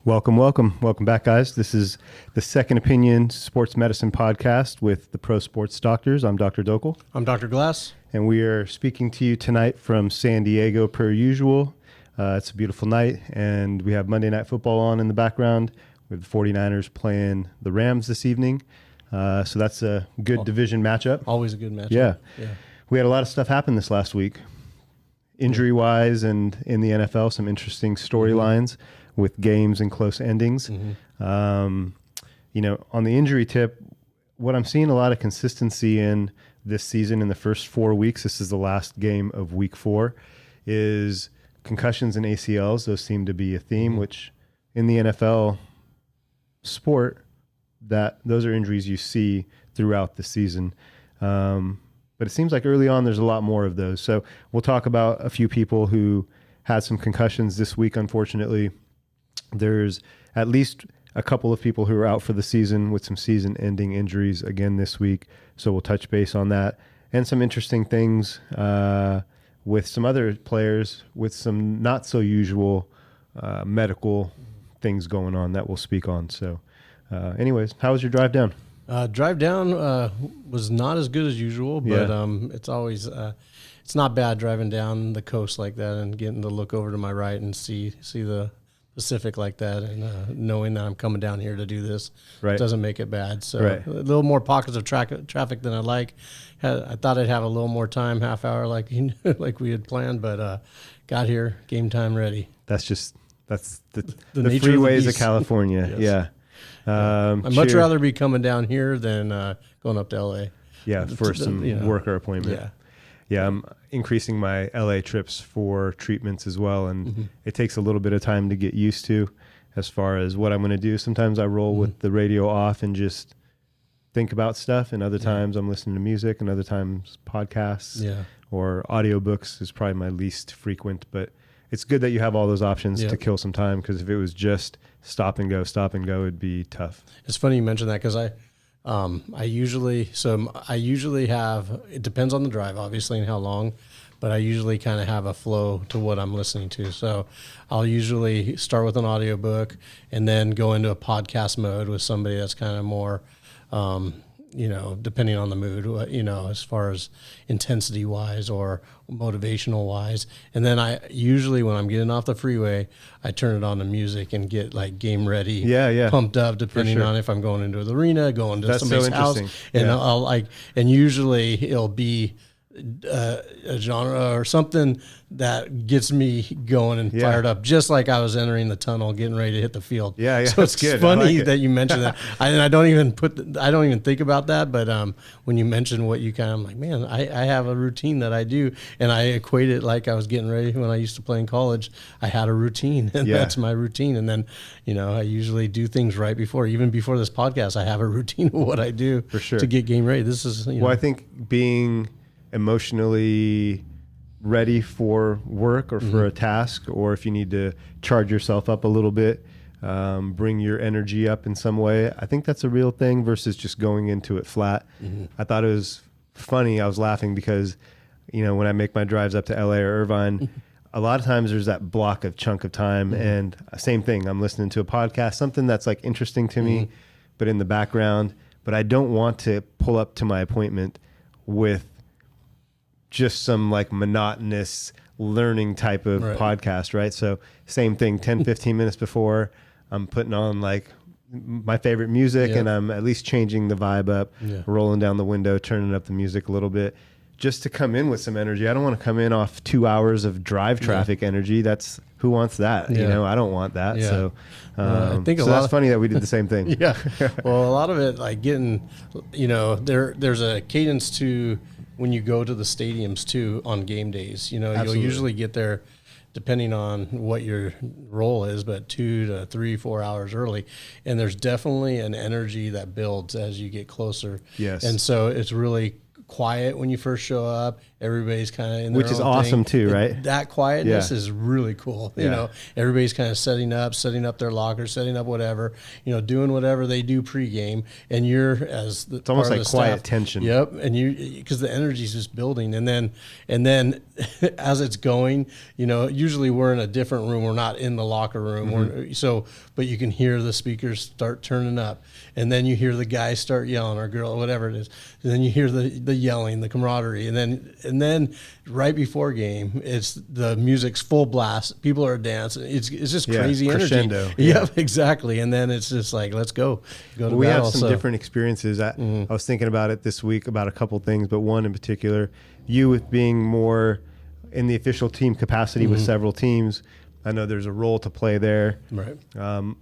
Welcome back, guys. This is the Second Opinion Sports Medicine Podcast with the Pro Sports Doctors. I'm Dr. Dhokal. I'm Dr. Glass. And we are speaking to you tonight from San Diego per usual. It's a beautiful night, and we have Monday Night Football on in the background with the 49ers playing the Rams this evening. So that's a good division matchup. Always a good matchup. Yeah. We had a lot of stuff happen this last week, injury-wise, and in the NFL, some interesting storylines with games and close endings. On the injury tip, what I'm seeing a lot of consistency in this season in the first 4 weeks, this is the last game of week 4, is concussions and ACLs. Those seem to be a theme, which in the NFL sport, that those are injuries you see throughout the season. But it seems like early on there's a lot more of those. So we'll talk about a few people who had some concussions this week, unfortunately. There's at least a couple of people who are out for the season with some season-ending injuries again this week. So we'll touch base on that and some interesting things with some other players with some not so usual medical things going on that we'll speak on. So anyways, how was your drive down? Drive down was not as good as usual, but it's always it's not bad driving down the coast like that and getting to look over to my right and see the Pacific like that, and knowing that I'm coming down here to do this doesn't make it bad. So a little more pockets of traffic than I like. I thought I'd have a little more time, half hour like we had planned, but got here, game time ready. That's the freeways of California. Yes. Yeah. I'd much rather be coming down here than going up to LA. Yeah, for some worker appointment. Yeah, I'm increasing my LA trips for treatments as well, and it takes a little bit of time to get used to as far as what I'm going to do. Sometimes I roll with the radio off and just think about stuff, and other times I'm listening to music, and other times podcasts or audiobooks is probably my least frequent, but it's good that you have all those options to kill some time, because if it was just stop and go, it'd be tough. It's funny you mention that, because I usually have, it depends on the drive, obviously, and how long, but I usually kind of have a flow to what I'm listening to. So I'll usually start with an audiobook and then go into a podcast mode with somebody that's kind of more, depending on the mood, as far as intensity wise or motivational wise. And then I usually, when I'm getting off the freeway, I turn it on to music and get like game ready, pumped up, depending on if I'm going into the arena, going to somebody's house. And and usually it'll be a genre or something that gets me going and fired up, just like I was entering the tunnel, getting ready to hit the field. So it's good. Funny that you mentioned that. I don't even think about that. But when you mentioned what you I'm like, man, I have a routine that I do, and I equate it like I was getting ready when I used to play in college. I had a routine, and that's my routine. And then, I usually do things right even before this podcast. I have a routine of what I do to get game ready. This is, Well, I think being emotionally ready for work or for a task, or if you need to charge yourself up a little bit, bring your energy up in some way, I think that's a real thing versus just going into it flat. I thought it was funny. I was laughing because, when I make my drives up to LA or Irvine, a lot of times there's that chunk of time, and same thing. I'm listening to a podcast, something that's like interesting to me, but in the background, but I don't want to pull up to my appointment with just some like monotonous learning type of podcast, right? So same thing, 10, 15 minutes before, I'm putting on like my favorite music, and I'm at least changing the vibe up, rolling down the window, turning up the music a little bit, just to come in with some energy. I don't want to come in off 2 hours of drive traffic energy. That's, who wants that? I don't want that. So I think that's funny that we did the same thing. Well, a lot of it, like getting, there's a cadence to when you go to the stadiums too on game days. You'll usually get there, depending on what your role is, but 2 to 3, 4 hours early. And there's definitely an energy that builds as you get closer. Yes. And so it's really quiet when you first show up, everybody's kind of in which their is own awesome thing. too, right? That quietness is really cool. You know, everybody's kind of setting up their lockers, setting up whatever, you know, doing whatever they do pregame, and you're as the it's almost like quiet staff, tension. Yep, and you because the energy's just building, and then as it's going, you know, usually we're in a different room. We're not in the locker room, but you can hear the speakers start turning up, and then you hear the guys start yelling, or girl, whatever it is, and then you hear the yelling, the camaraderie, and then right before game, it's the music's full blast. People are dancing. It's just crazy crescendo. energy. Yep, exactly. And then it's just like, let's go. We have some different experiences. I was thinking about it this week about a couple things, but one in particular, you with being more in the official team capacity with several teams. I know there's a role to play there. Right.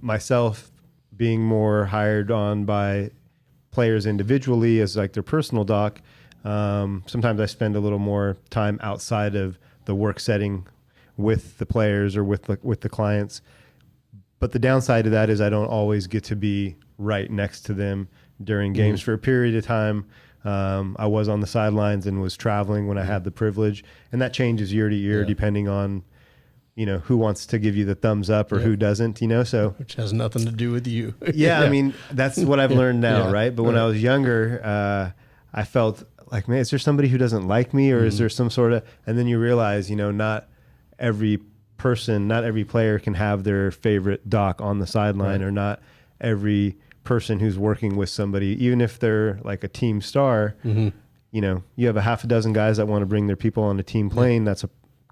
Myself being more hired on by players individually as like their personal doc. Sometimes I spend a little more time outside of the work setting with the players or with the clients. But the downside of that is I don't always get to be right next to them during games. For a period of time, I was on the sidelines and was traveling when I had the privilege. And that changes year to year depending on, you know, who wants to give you the thumbs up or who doesn't, you know, so. Which has nothing to do with you. I mean, that's what I've learned now, right? But when I was younger, I felt like, man, is there somebody who doesn't like me, or is there some sort of, and then you realize, you know, not every player can have their favorite doc on the sideline, or not every person who's working with somebody, even if they're like a team star, you know, you have a half a dozen guys that want to bring their people on a team plane.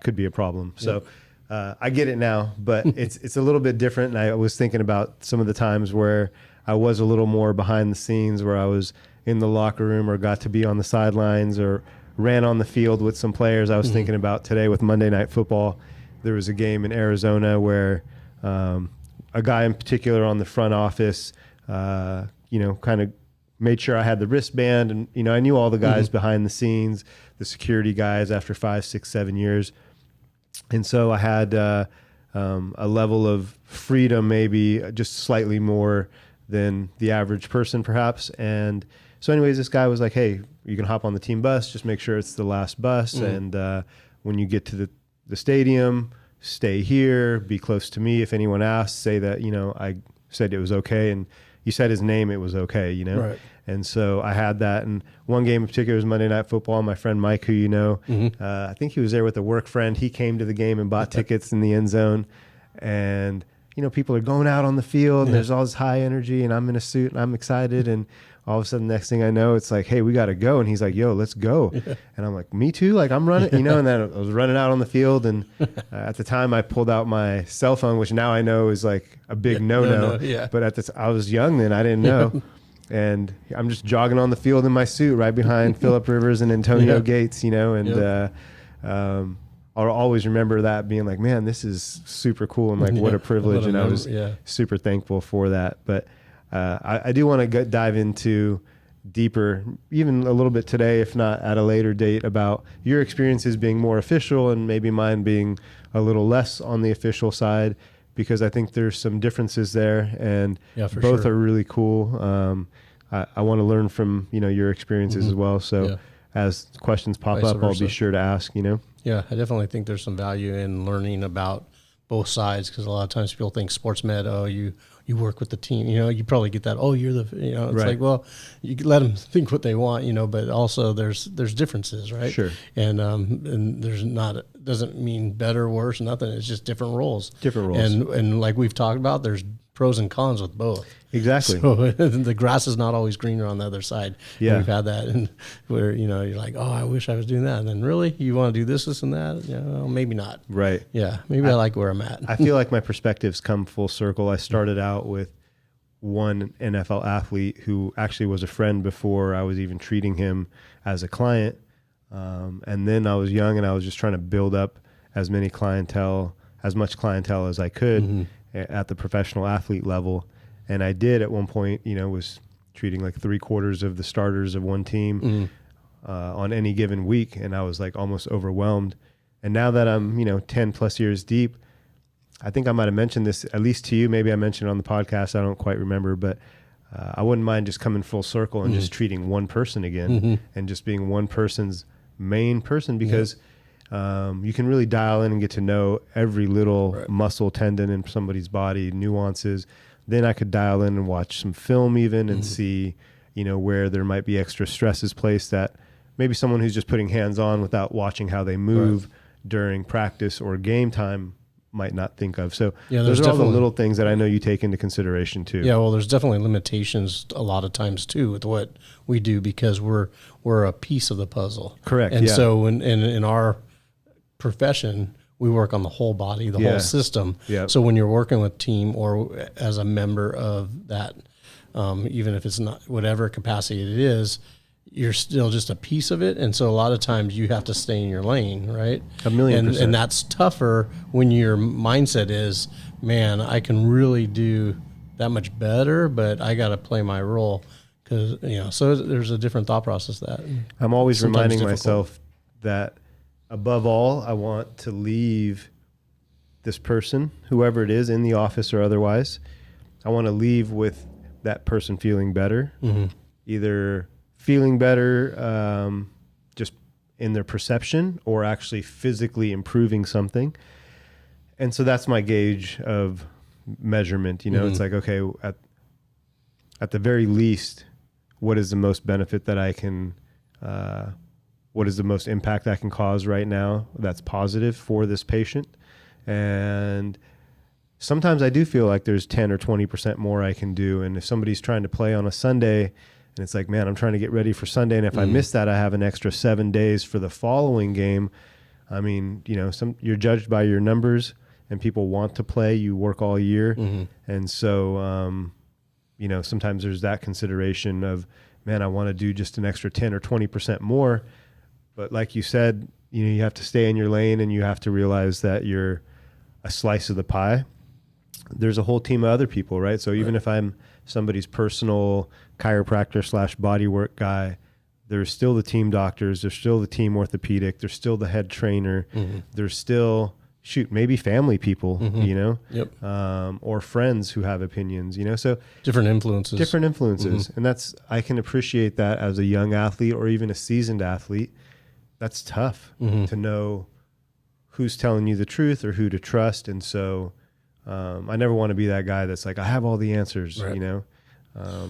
Could be a problem. So I get it now, but it's a little bit different. And I was thinking about some of the times where I was a little more behind the scenes, where I was in the locker room or got to be on the sidelines or ran on the field with some players. I was thinking about today with Monday Night Football. There was a game in Arizona where a guy in particular on the front office, you know, kind of made sure I had the wristband, and, you know, I knew all the guys behind the scenes, the security guys after 5, 6, 7 years. And so I had a level of freedom, maybe just slightly more than the average person perhaps. And so anyways, this guy was like, hey, you can hop on the team bus, just make sure it's the last bus. And when you get to the stadium, stay here, be close to me. If anyone asks, say that, you know, I said it was okay. And you said his name, it was okay, you know? Right. And so I had that. And one game in particular was Monday Night Football. My friend Mike, who you know, I think he was there with a work friend. He came to the game and bought tickets in the end zone. And, you know, people are going out on the field and there's all this high energy, and I'm in a suit and I'm excited. And all of a sudden, next thing I know, it's like, hey, we got to go. And he's like, yo, let's go. And I'm like, me too? Like, I'm running, you know, and then I was running out on the field. And at the time I pulled out my cell phone, which now I know is like a big no-no. But I was young then, I didn't know. And I'm just jogging on the field in my suit right behind Phillip Rivers and Antonio Gates, you know, and I'll always remember that being like, man, this is super cool, and like what a privilege. And I was super thankful for that. But I do want to dive into deeper, even a little bit today, if not at a later date, about your experiences being more official and maybe mine being a little less on the official side, because I think there's some differences there, and both are really cool. I want to learn from, you know, your experiences as well. So as questions pop up, I'll be sure to ask, you know? Yeah, I definitely think there's some value in learning about both sides, because a lot of times people think sports med, oh, you work with the team, you know, you probably get that, oh, you're the, you know, it's like, well, you can let them think what they want, you know, but also there's differences, right? Sure. And there's not, doesn't mean better or worse, nothing. It's just different roles. Different roles. And like we've talked about, there's pros and cons with both. Exactly. So the grass is not always greener on the other side. Yeah. And we've had that, and where, you know, you're like, oh, I wish I was doing that. And then really, you want to do this and that? Yeah, well, maybe not. Right. Yeah. Maybe I like where I'm at. I feel like my perspectives come full circle. I started out with one NFL athlete who actually was a friend before I was even treating him as a client. And then I was young and I was just trying to build up as much clientele as I could at the professional athlete level. And I did at one point, you know, was treating like 3/4 of the starters of one team on any given week. And I was like almost overwhelmed. And now that I'm, you know, 10 plus years deep, I think I might have mentioned this at least to you. Maybe I mentioned it on the podcast. I don't quite remember, but I wouldn't mind just coming full circle and just treating one person again and just being one person's main person because you can really dial in and get to know every little muscle, tendon in somebody's body, nuances. Then I could dial in and watch some film even and see, where there might be extra stresses placed that maybe someone who's just putting hands on without watching how they move during practice or game time might not think of. So those are all the little things that I know you take into consideration too. Yeah, well, there's definitely limitations a lot of times too with what we do because we're a piece of the puzzle. Correct. And so in our profession, we work on the whole body, the whole system. Yeah. So when you're working with team or as a member of that, even if it's not whatever capacity it is, you're still just a piece of it. And so a lot of times you have to stay in your lane, right? 1,000,000%. And that's tougher when your mindset is, man, I can really do that much better, but I got to play my role. Because, so there's a different thought process that I'm always reminding myself that above all, I want to leave this person, whoever it is in the office or otherwise, I want to leave with that person feeling better, either feeling better just in their perception or actually physically improving something. And so that's my gauge of measurement. It's like, okay, at the very least, what is the most benefit that I can, what is the most impact I can cause right now that's positive for this patient? And sometimes I do feel like there's 10 or 20% more I can do. And if somebody's trying to play on a Sunday and it's like, man, I'm trying to get ready for Sunday, and if I miss that, I have an extra 7 days for the following game. I mean, you're judged by your numbers, and people want to play. You work all year. And so, sometimes there's that consideration of, man, I want to do just an extra 10 or 20% more. But like you said, you have to stay in your lane, and you have to realize that you're a slice of the pie. There's a whole team of other people, right? So even if I'm somebody's personal chiropractor / bodywork guy, there's still the team doctors, there's still the team orthopedic, there's still the head trainer, there's still, maybe family people, or friends who have opinions, so different influences. And I can appreciate that as a young athlete or even a seasoned athlete. That's tough to know who's telling you the truth or who to trust. And so I never want to be that guy that's like, I have all the answers,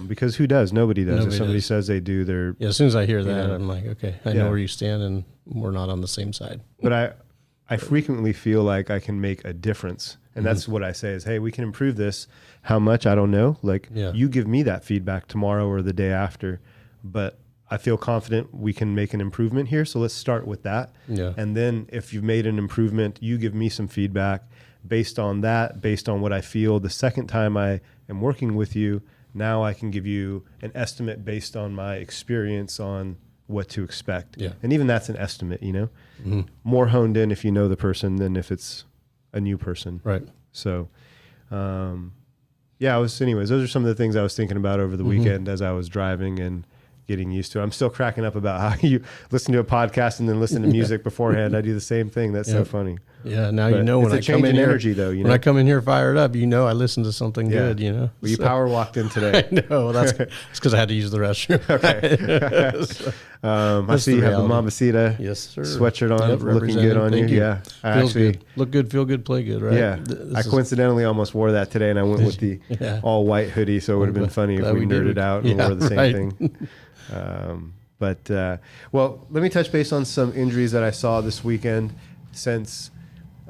because who does? Nobody does. If somebody says they do, they're... Yeah, as soon as I hear that, I'm like, okay, I know where you stand, and we're not on the same side. But I frequently feel like I can make a difference. And that's what I say is, hey, we can improve this. How much? I don't know. You give me that feedback tomorrow or the day after. But I feel confident we can make an improvement here. So let's start with that. Yeah. And then if you've made an improvement, you give me some feedback based on that, based on what I feel. The second time I am working with you, now I can give you an estimate based on my experience on what to expect. Yeah. And even that's an estimate, more honed in if you know the person than if it's a new person. Right. So, anyways, those are some of the things I was thinking about over the weekend as I was driving and getting used to. I'm still cracking up about how you listen to a podcast and then listen to music beforehand. I do the same thing. That's so funny. Yeah, now when I come in here, energy, though, when I come in here fired up, I listen to something good, Well, you power walked in today. I know. That's because I had to use the restroom. Okay. I see you have the Mambasita sweatshirt on, looking good on you. Yeah. Feels good. Look good, feel good, play good, right? Yeah. I coincidentally almost wore that today, and I went with the all white hoodie, so it would have been funny if we nerded out and wore the same thing. Well, let me touch base on some injuries that I saw this weekend, since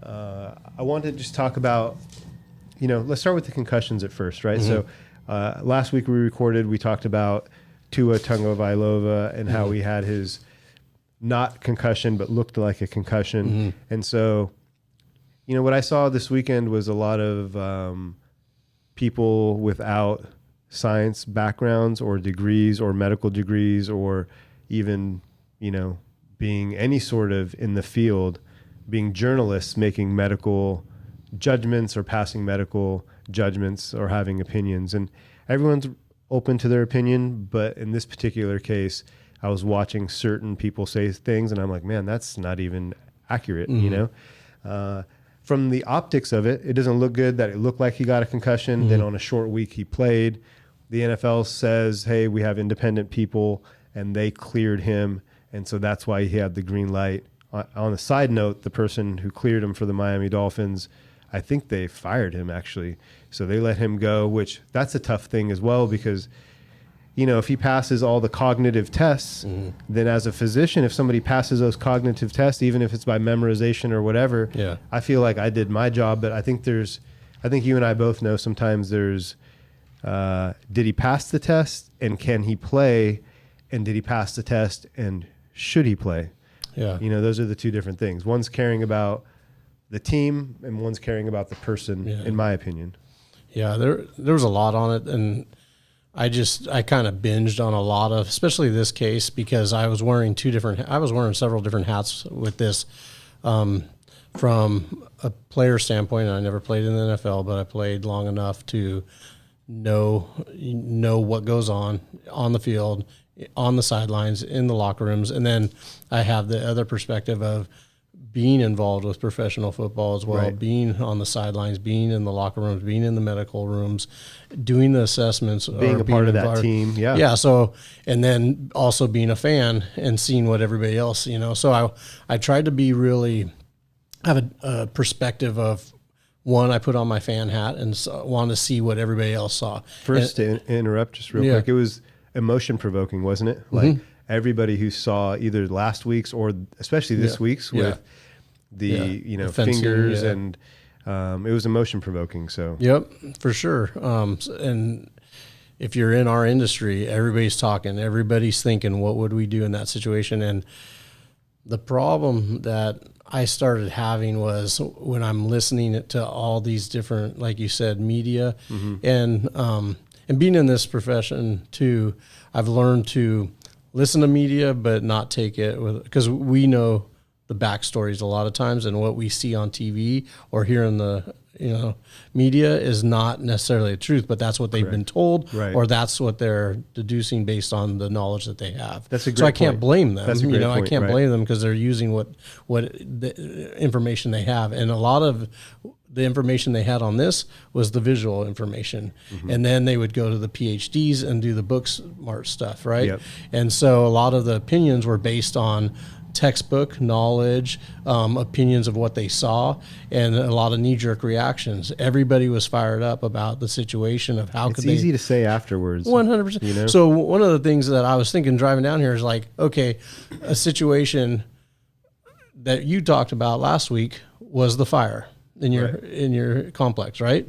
I wanted to just talk about, let's start with the concussions at first, right? So last week we talked about Tua Tagovailoa and how he had his not concussion but looked like a concussion. And so, what I saw this weekend was a lot of people without science backgrounds or degrees or medical degrees or even, being any sort of in the field, being journalists, making medical judgments or passing medical judgments or having opinions. And everyone's open to their opinion, but in this particular case, I was watching certain people say things and I'm like, man, that's not even accurate, From the optics of it, it doesn't look good that it looked like he got a concussion. Then on a short week he played. The NFL says, hey, we have independent people, and they cleared him. And so that's why he had the green light. On a side note, the person who cleared him for the Miami Dolphins, I think they fired him actually. So they let him go, which that's a tough thing as well because, if he passes all the cognitive tests, then as a physician, if somebody passes those cognitive tests, even if it's by memorization or whatever, I feel like I did my job. But I think you and I both know sometimes there's, did he pass the test and can he play? And did he pass the test and should he play? Yeah. Those are the two different things. One's caring about the team and one's caring about the person, in my opinion. Yeah, there was a lot on it, and I kind of binged on a lot of, especially this case, because I was wearing several different hats with this, from a player standpoint. And I never played in the NFL, but I played long enough to know what goes on the field, on the sidelines, in the locker rooms. And then I have the other perspective of being involved with professional football as well, being on the sidelines, being in the locker rooms, being in the medical rooms, doing the assessments, being a part of that team. Yeah. Yeah. So, and then also being a fan and seeing what everybody else, so I tried to be really have a perspective of, one, I put on my fan hat and wanted to see what everybody else saw. First, to interrupt just real quick, it was emotion provoking, wasn't it? Like everybody who saw either last week's or especially this week's with the fingers and it was emotion provoking. So for sure. And if you're in our industry, everybody's talking, everybody's thinking, what would we do in that situation? And the problem that I started having was when I'm listening to all these different, like you said, media and being in this profession too, I've learned to listen to media, but not take it because we know the backstories a lot of times, and what we see on TV or hear in the media is not necessarily the truth, but that's what they've been told, or that's what they're deducing based on the knowledge that they have. That's a great so I can't blame them. That's a great point, I can't blame them because they're using what the information they have, and a lot of the information they had on this was the visual information. And then they would go to the PhDs and do the book smart stuff, right? And so a lot of the opinions were based on textbook knowledge, opinions of what they saw, and a lot of knee-jerk reactions. Everybody was fired up about the situation of how could they... It's easy to say afterwards. 100%. So one of the things that I was thinking driving down here is like, okay, a situation that you talked about last week was the fire in your complex, right?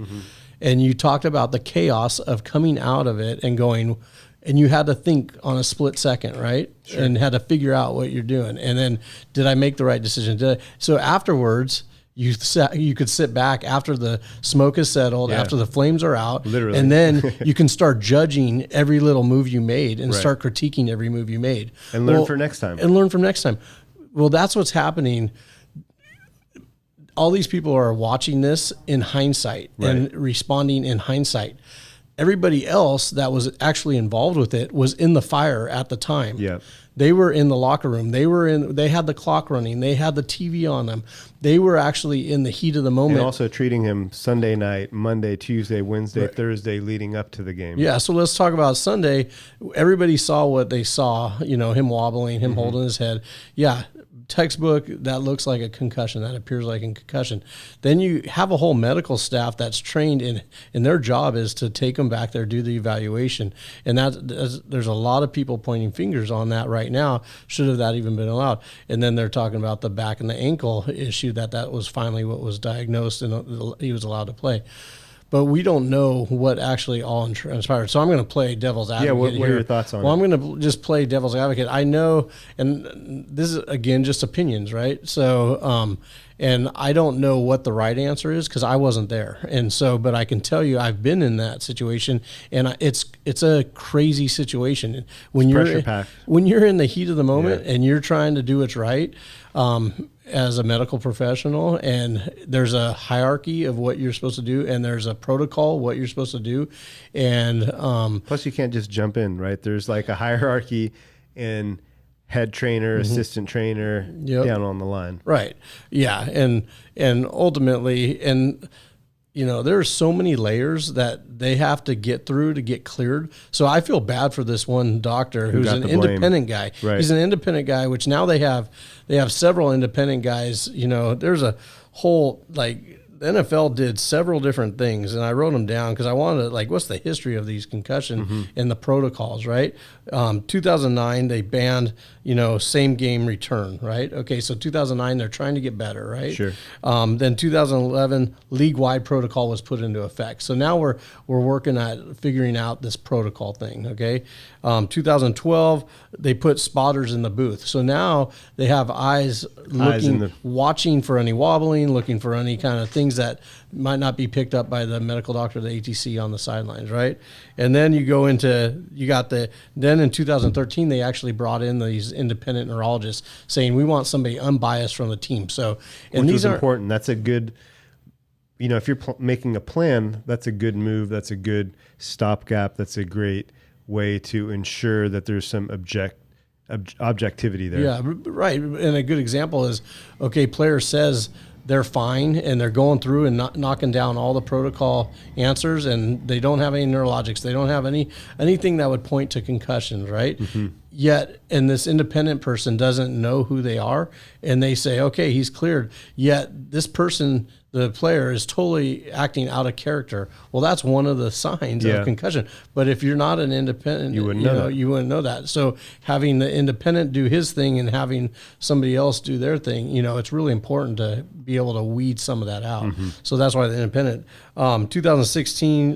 And you talked about the chaos of coming out of it and going... And you had to think on a split second, right? And had to figure out what you're doing. And then, did I make the right decision? So afterwards, you could sit back after the smoke is settled, after the flames are out, literally, and then you can start judging every little move you made and start critiquing every move you made. And learn for next time. Well, that's what's happening. All these people are watching this in hindsight and responding in hindsight. Everybody else that was actually involved with it was in the fire at the time. They were in the locker room. They had the clock running. They had the TV on them. They were actually in the heat of the moment. And also treating him Sunday night, Monday, Tuesday, Wednesday, Thursday leading up to the game. Yeah, so let's talk about Sunday. Everybody saw what they saw, him wobbling, him holding his head. Yeah, textbook, that looks like a concussion, that appears like a concussion. Then you have a whole medical staff that's trained in their job is to take them back there, do the evaluation. And there's a lot of people pointing fingers on that right now. Should have that even been allowed? And then they're talking about the back and the ankle issue, that was finally what was diagnosed and he was allowed to play. But we don't know what actually all transpired. So I'm going to play devil's advocate. Yeah, what are your thoughts on it? Well, I'm going to just play devil's advocate. I know, and this is, again, just opinions, right? So, and I don't know what the right answer is because I wasn't there. And so, but I can tell you I've been in that situation, and it's a crazy situation. When you're in the heat of the moment and you're trying to do what's right, as a medical professional, and there's a hierarchy of what you're supposed to do, and there's a protocol what you're supposed to do, and plus you can't just jump in, right? There's like a hierarchy in head trainer, assistant trainer, down on the line, right? Yeah, and ultimately, and there are so many layers that they have to get through to get cleared. So I feel bad for this one doctor who's an independent guy. Right. He's an independent guy, which now they have several independent guys. There's a whole, like, the NFL did several different things, and I wrote them down because I wanted to, like, what's the history of these concussion and the protocols, right? 2009, they banned, same game return, right? Okay, so 2009, they're trying to get better, right? Sure. Then 2011, league-wide protocol was put into effect. So now we're working at figuring out this protocol thing, okay? 2012, they put spotters in the booth. So now they have eyes looking, watching for any wobbling, looking for any kind of things that might not be picked up by the medical doctor, the ATC on the sidelines, right? And then then in 2013, they actually brought in these independent neurologists saying, we want somebody unbiased from the team. So, and which is important. That's a good, if you're making a plan, that's a good move. That's a good stopgap. That's a great way to ensure that there's some objectivity there. Yeah, right. And a good example is, okay, player says they're fine and they're going through and knocking down all the protocol answers, and they don't have any neurologics. They don't have anything that would point to concussions, right? Yet, and this independent person doesn't know who they are, and they say, okay, he's cleared. Yet this person, the player, is totally acting out of character. Well, that's one of the signs of concussion. But if you're not an independent, you wouldn't know that. So having the independent do his thing and having somebody else do their thing, it's really important to be able to weed some of that out. So that's why the independent. 2016,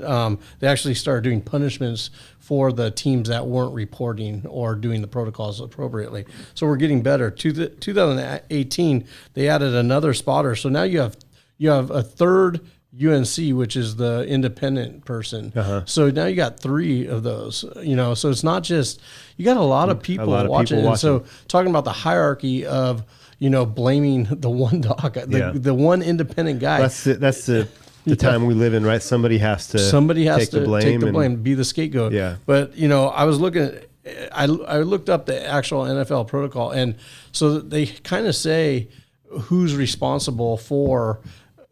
they actually started doing punishments for the teams that weren't reporting or doing the protocols appropriately. So we're getting better. 2018, they added another spotter. So now you have a third UNC, which is the independent person. So now you got 3 of those, so it's not just, you got a lot of people watching. And so talking about the hierarchy of, blaming the one doc, the one independent guy. That's the time we live in, right? Somebody has to take the blame, be the scapegoat. Yeah. But, I was I looked up the actual NFL protocol, and so they kind of say who's responsible for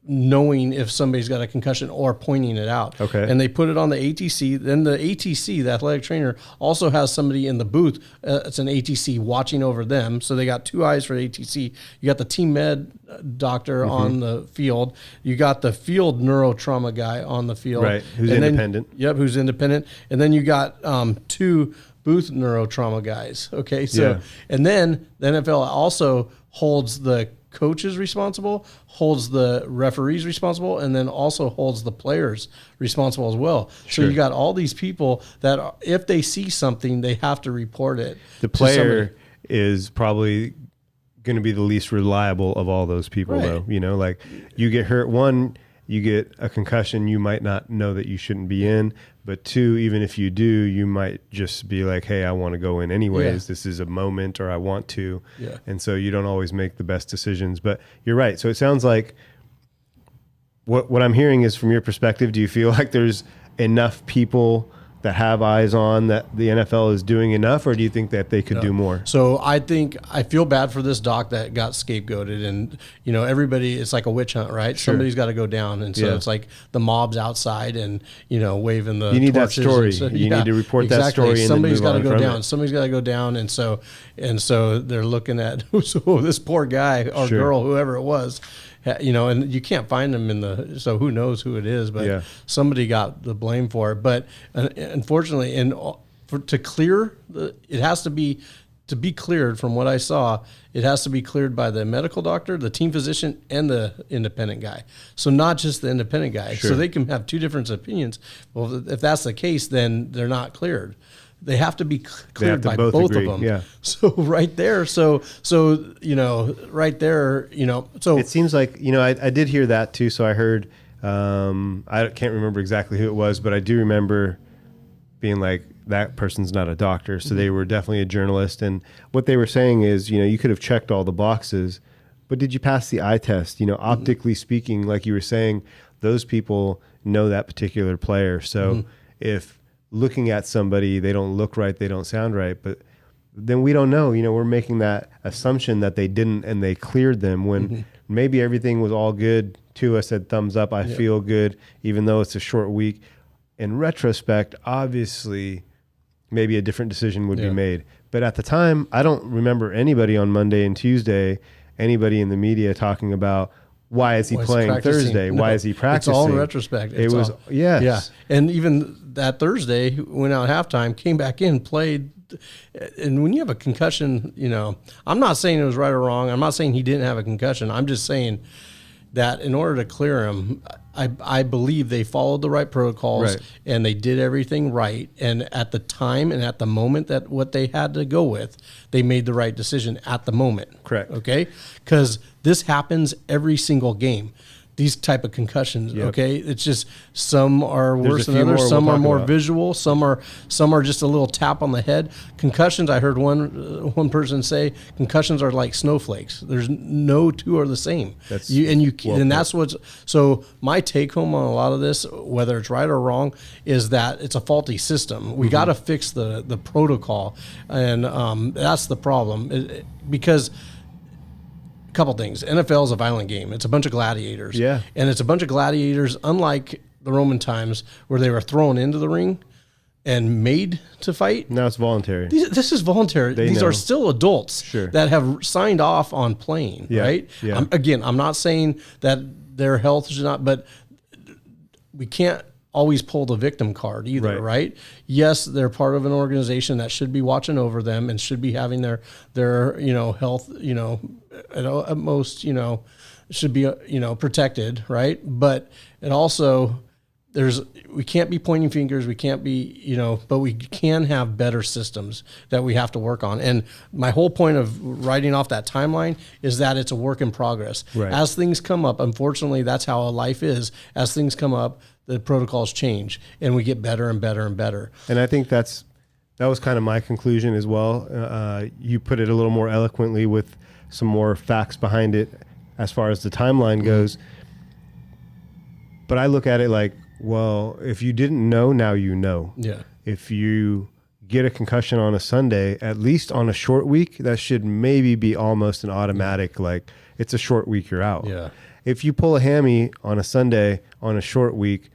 knowing if somebody's got a concussion or pointing it out. Okay. And they put it on the ATC. Then the ATC, the athletic trainer, also has somebody in the booth. It's an ATC watching over them. So they got 2 eyes for the ATC. You got the team med doctor on the field. You got the field neurotrauma guy on the field. Right, who's independent. Who's independent. And then you got 2 booth neurotrauma guys. Okay, so and then the NFL also holds the coaches responsible, holds the referees responsible, and then also holds the players responsible as well. Sure. So you got all these people that if they see something, they have to report it. The player is probably going to be the least reliable of all those people, though. Like, you get hurt, 1, you get a concussion, you might not know that you shouldn't be in, but 2, even if you do, you might just be like, hey, I want to go in anyways. This is a moment, or I want to. And so you don't always make the best decisions. But you're right. So it sounds like what I'm hearing is, from your perspective, do you feel like there's enough people that have eyes on that the NFL is doing enough, or do you think that they could do more? So I feel bad for this doc that got scapegoated, and everybody, it's like a witch hunt, right? Sure. Somebody's got to go down, and so it's like the mob's outside and waving the you need torches. That story. So, you need to report that story. And somebody's got to go down. It. Somebody's got to go down, and so they're looking at this poor guy or girl, whoever it was. And you can't find them so who knows who it is, but somebody got the blame for it. But unfortunately, to clear, it has to be cleared. From what I saw, it has to be cleared by the medical doctor, the team physician, and the independent guy. So not just the independent guy. Sure. So they can have 2 different opinions. Well, if that's the case, then they're not cleared. They have to be cleared by both of them. Yeah. So right there, so right there, so it seems like I did hear that too. So I heard, I can't remember exactly who it was, but I do remember being like, that person's not a doctor, so they were definitely a journalist. And what they were saying is, you could have checked all the boxes, but did you pass the eye test? Optically speaking, like you were saying, those people know that particular player. So if looking at somebody, they don't look right, they don't sound right, but then we don't know. We're making that assumption that they didn't and they cleared them when maybe everything was all good. Tua said thumbs up. I feel good, even though it's a short week. In retrospect, obviously, maybe a different decision would be made. But at the time, I don't remember anybody on Monday and Tuesday, anybody in the media talking about why is he playing Thursday? No, why is he practicing? It's all in retrospect. Yeah. And even that Thursday, went out halftime, came back in, played. And when you have a concussion, I'm not saying it was right or wrong. I'm not saying he didn't have a concussion. I'm just saying that in order to clear him, I believe they followed the right protocols and they did everything right. And at the time and at the moment that what they had to go with, they made the right decision at the moment. Correct. Okay? Because this happens every single game. These type of concussions, okay? It's just some are worse than others. Some are more visual. Some are just a little tap on the head. Concussions, I heard one person say, concussions are like snowflakes. There's no two are the same. That's what's so. My take home on a lot of this, whether it's right or wrong, is that it's a faulty system. We got to fix the protocol, and that's the problem because. Couple things. NFL is a violent game. It's a bunch of gladiators. Yeah. And it's a bunch of gladiators, unlike the Roman times where they were thrown into the ring and made to fight. Now it's voluntary. This is voluntary. These are still adults that have signed off on playing, right? Yeah. I'm not saying that their health should not, but we can't always pull the victim card either, right? Yes, they're part of an organization that should be watching over them and should be having their health, at most, should be, protected, right? But it also, we can't be pointing fingers. We can't be, but we can have better systems that we have to work on. And my whole point of writing off that timeline is that it's a work in progress. Right. As things come up, unfortunately, that's how life is. As things come up, the protocols change and we get better and better and better. And I think that was kind of my conclusion as well. You put it a little more eloquently with some more facts behind it as far as the timeline goes. But I look at it like, well, if you didn't know, now you know. Yeah. If you get a concussion on a Sunday, at least on a short week, that should maybe be almost an automatic, like it's a short week, you're out. Yeah. If you pull a hammy on a Sunday on a short week,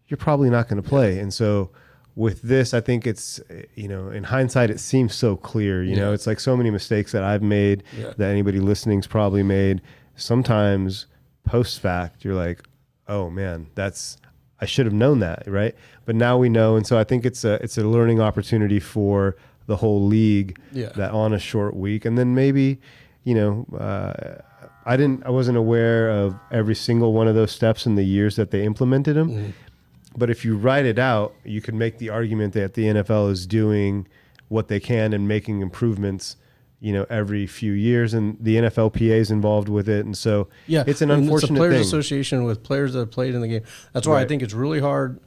you're probably not going to play. And so with this, I think it's, in hindsight, it seems so clear, it's like so many mistakes that I've made that anybody listening's probably made. Sometimes post fact, you're like, oh man, I should have known that. Right. But now we know. And so I think it's a learning opportunity for the whole league that on a short week. And then maybe, I wasn't aware of every single one of those steps in the years that they implemented them. Mm-hmm. But if you write it out, you could make the argument that the NFL is doing what they can and making improvements, every few years, and the NFLPA is involved with it. And so it's an unfortunate thing. It's a players association with players that have played in the game. That's why I think it's really hard,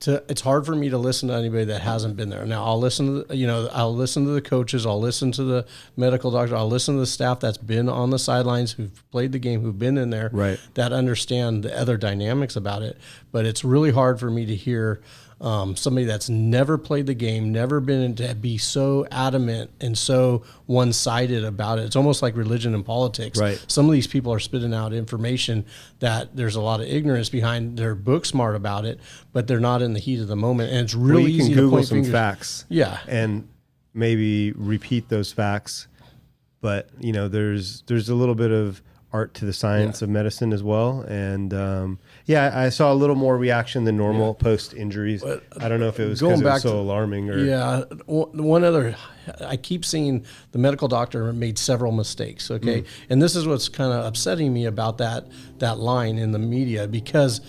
it's hard for me to listen to anybody that hasn't been there. Now I'll listen to, I'll listen to the coaches, I'll listen to the medical doctor, I'll listen to the staff that's been on the sidelines, who've played the game, who've been in there, that understand the other dynamics about it. But it's really hard for me to hear somebody that's never played the game, never been in, to be so adamant and so one-sided about it. It's almost like religion and politics. Right. Some of these people are spitting out information that there's a lot of ignorance behind. They're book smart about it, but they're not in the heat of the moment. And it's really easy to point fingers. You can Google some facts. Yeah. And maybe repeat those facts. But, there's a little bit of art to the science of medicine as well. And I saw a little more reaction than normal post injuries. I don't know if it was because it was so alarming or one other, I keep seeing the medical doctor made several mistakes. Okay. And this is what's kind of upsetting me about that line in the media, because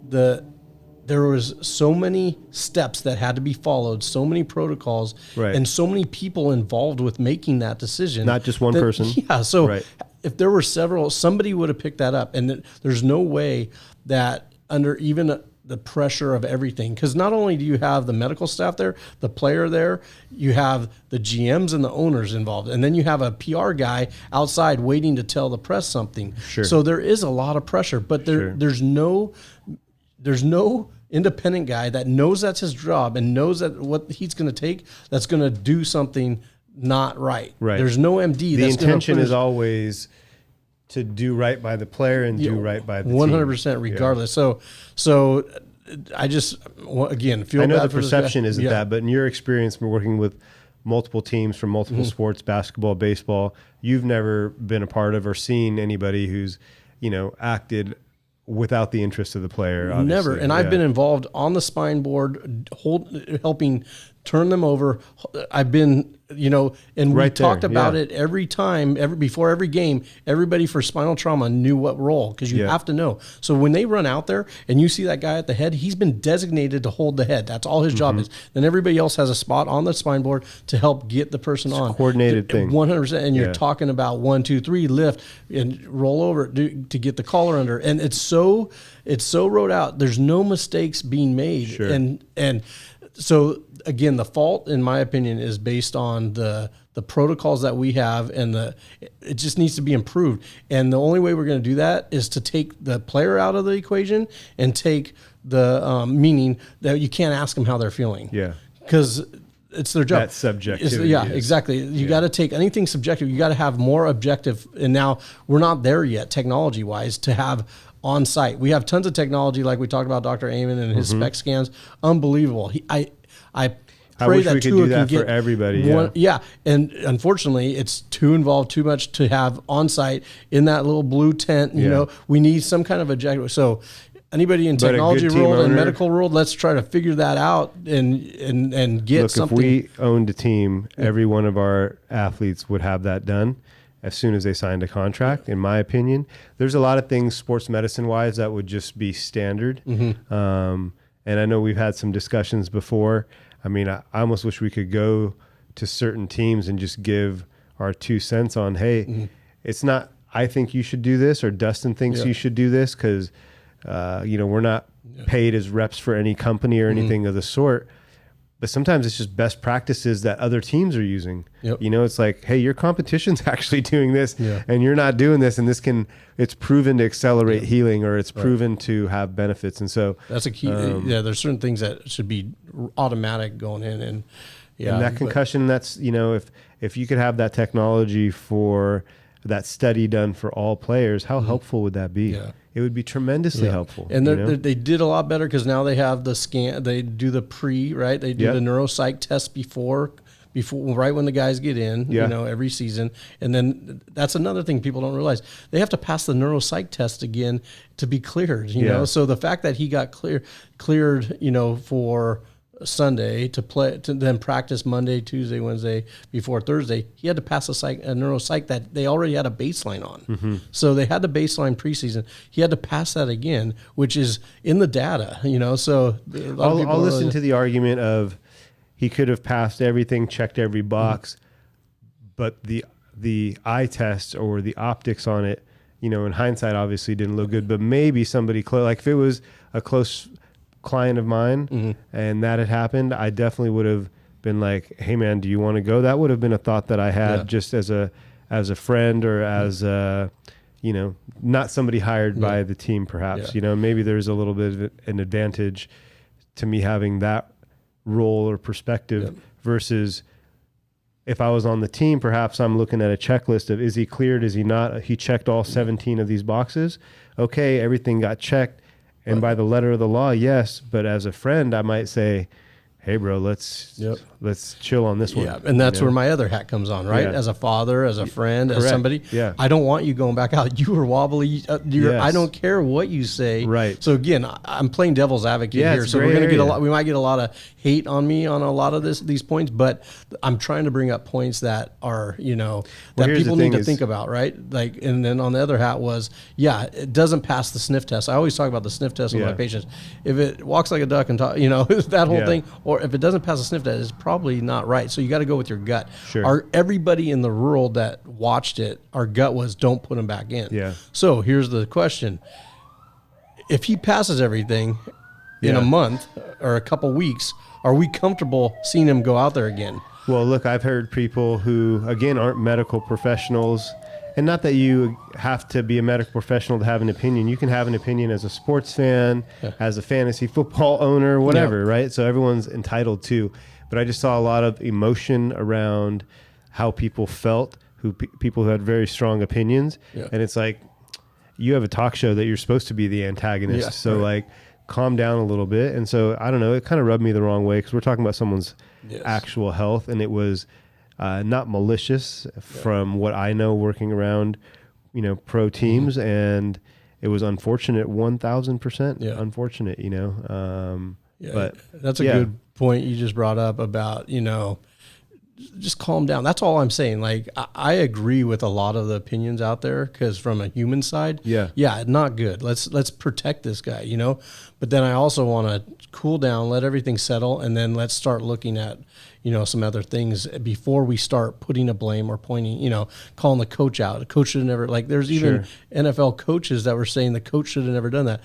there was so many steps that had to be followed, so many protocols, and so many people involved with making that decision. Not just one person. Yeah. So if there were several, somebody would have picked that up. And there's no way that under even the pressure of everything, because not only do you have the medical staff there, the player there, you have the GMs and the owners involved, and then you have a PR guy outside waiting to tell the press something. Sure. So there is a lot of pressure, but there's no independent guy that knows that's his job and knows that what he's going to take, that's going to do something not right. Right. There's no MD. The intention is always to do right by the player and do right by the 100% team. regardless. So I just, again, feel bad for this guy. I know the perception isn't that, but in your experience working with multiple teams from multiple sports, basketball, baseball, you've never been a part of or seen anybody who's, acted without the interest of the player. Obviously. Never. And I've been involved on the spine board, helping turn them over. I've been, and we talked about it every time, before every game. Everybody for spinal trauma knew what role, because you have to know. So when they run out there and you see that guy at the head, he's been designated to hold the head. That's all his job is. Then everybody else has a spot on the spine board to help get the person on. Coordinated thing. 100%. And you're talking about 1, 2, 3, lift and roll over to get the collar under. And it's so wrote out. There's no mistakes being made. Sure. And so again, the fault, in my opinion, is based on the protocols that we have, and it just needs to be improved. And the only way we're going to do that is to take the player out of the equation and take the meaning that you can't ask them how they're feeling. Yeah. Because it's their job. That's subjective. Exactly. You got to take anything subjective. You got to have more objective. And now we're not there yet, technology wise, to have on site. We have tons of technology, like we talked about Dr. Amen and his spec scans. Unbelievable. I wish that we could Tua do that can get for everybody. And unfortunately, it's too involved, too much to have on site in that little blue tent. We need some kind of objective. So anybody in technology world and medical world, let's try to figure that out and get something. If we owned a team, every one of our athletes would have that done as soon as they signed a contract, in my opinion. There's a lot of things sports medicine wise that would just be standard. And I know we've had some discussions before. I mean, I almost wish we could go to certain teams and just give our 2 cents on, hey, it's not, I think you should do this, or Dustin thinks you should do this, because, we're not paid as reps for any company or anything of the sort. But sometimes it's just best practices that other teams are using. It's like, hey, your competition's actually doing this and you're not doing this. And it's proven to accelerate healing, or it's proven to have benefits. And so that's a key. There's certain things that should be automatic going in. And that concussion, that's, if you could have that technology for that study done for all players, how helpful would that be? It would be tremendously helpful. And they did a lot better, because now they have the scan. They do the right? They do the neuropsych test before right when the guys get in, every season. And then that's another thing people don't realize. They have to pass the neuropsych test again to be cleared, So the fact that he got cleared, for Sunday to then practice Monday, Tuesday, Wednesday before Thursday, he had to pass a neuropsych that they already had a baseline on. So they had the baseline preseason. He had to pass that again, which is in the data, So I'll listen to the argument of he could have passed everything, checked every box, but the eye test or the optics on it, in hindsight, obviously didn't look good. But maybe somebody close, like if it was a close client of mine and that had happened, I definitely would have been like, hey man, do you want to go? That would have been a thought that I had just as a friend, or as not somebody hired by the team perhaps. Maybe there's a little bit of an advantage to me having that role or perspective versus if I was on the team. Perhaps I'm looking at a checklist of, is he cleared, is he not? He checked all 17 of these boxes. Okay, everything got checked. And by the letter of the law, yes. But as a friend, I might say, hey, bro, let's chill on this one. Yeah, and that's where my other hat comes on, right? As a father, as a friend, as somebody. Yeah. I don't want you going back out. You were wobbly. I don't care what you say. Right. So again, I'm playing devil's advocate here. So we're going to get a lot. We might get a lot of hate on me on a lot of these points, but I'm trying to bring up points that are, that people need to think about, right? Like, and then on the other hat was, it doesn't pass the sniff test. I always talk about the sniff test with my patients. If it walks like a duck and talk, that whole thing, or if it doesn't pass the sniff test, it's probably not right. So you got to go with your gut. Sure. Everybody in the world that watched it, our gut was, don't put him back in. Yeah. So here's the question. If he passes everything in a month or a couple weeks, are we comfortable seeing him go out there again? Well, look, I've heard people who, again, aren't medical professionals And not that you have to be a medical professional to have an opinion. You can have an opinion as a sports fan, as a fantasy football owner, whatever, right? So everyone's entitled to. But I just saw a lot of emotion around how people felt, people who had very strong opinions. Yeah. And it's like, you have a talk show that you're supposed to be the antagonist. Yeah, so like, calm down a little bit. And so, I don't know, it kind of rubbed me the wrong way because we're talking about someone's actual health. And it was not malicious from what I know working around, pro teams. And it was unfortunate, 1,000% unfortunate, but that's a good point you just brought up about, just calm down. That's all I'm saying. Like, I agree with a lot of the opinions out there because from a human side, not good. Let's protect this guy, But then I also want to cool down, let everything settle, and then let's start looking at, some other things before we start putting a blame or pointing, calling the coach out. The coach should have never, like, there's even NFL coaches that were saying the coach should have never done that.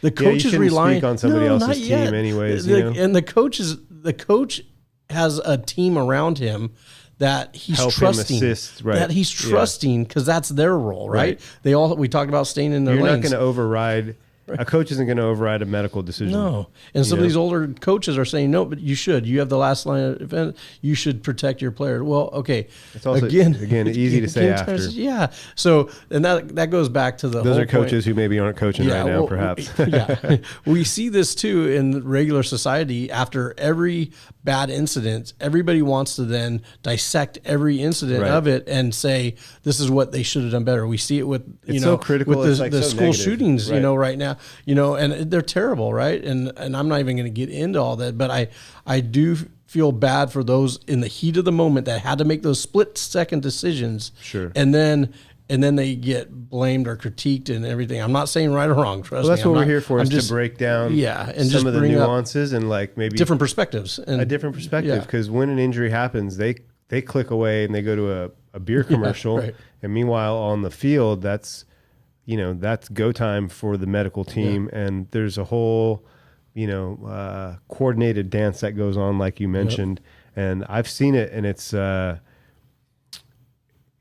The coach is relying speak on somebody else's team anyways. And the coach has a team around him that he's trusting, that he's trusting because that's their role, right? We talked about staying in their lanes. You're not going to override. A coach isn't going to override a medical decision. No. And some of these older coaches are saying, no, but you should. You have the last line of defense. You should protect your player. Well, okay. It's also, again easy to say after. Yeah. So, and that goes back to the Those are coaches who maybe aren't coaching right now, perhaps. We see this too in regular society. After every bad incident, everybody wants to then dissect every incident of it and say, this is what they should have done better. We see it with, so critical. With the so school negative. shootings, right now. And they're terrible, right? And I'm not even going to get into all that, but I do feel bad for those in the heat of the moment that had to make those split-second decisions. Sure. And then they get blamed or critiqued and everything. I'm not saying right or wrong. Trust me. That's what we're here for, is to break down and some of the nuances and like maybe different perspectives. And a different perspective, because when an injury happens, they click away and they go to a beer commercial. Right. And meanwhile, on the field, that's go time for the medical team. And there's a whole, coordinated dance that goes on, like you mentioned. And I've seen it, and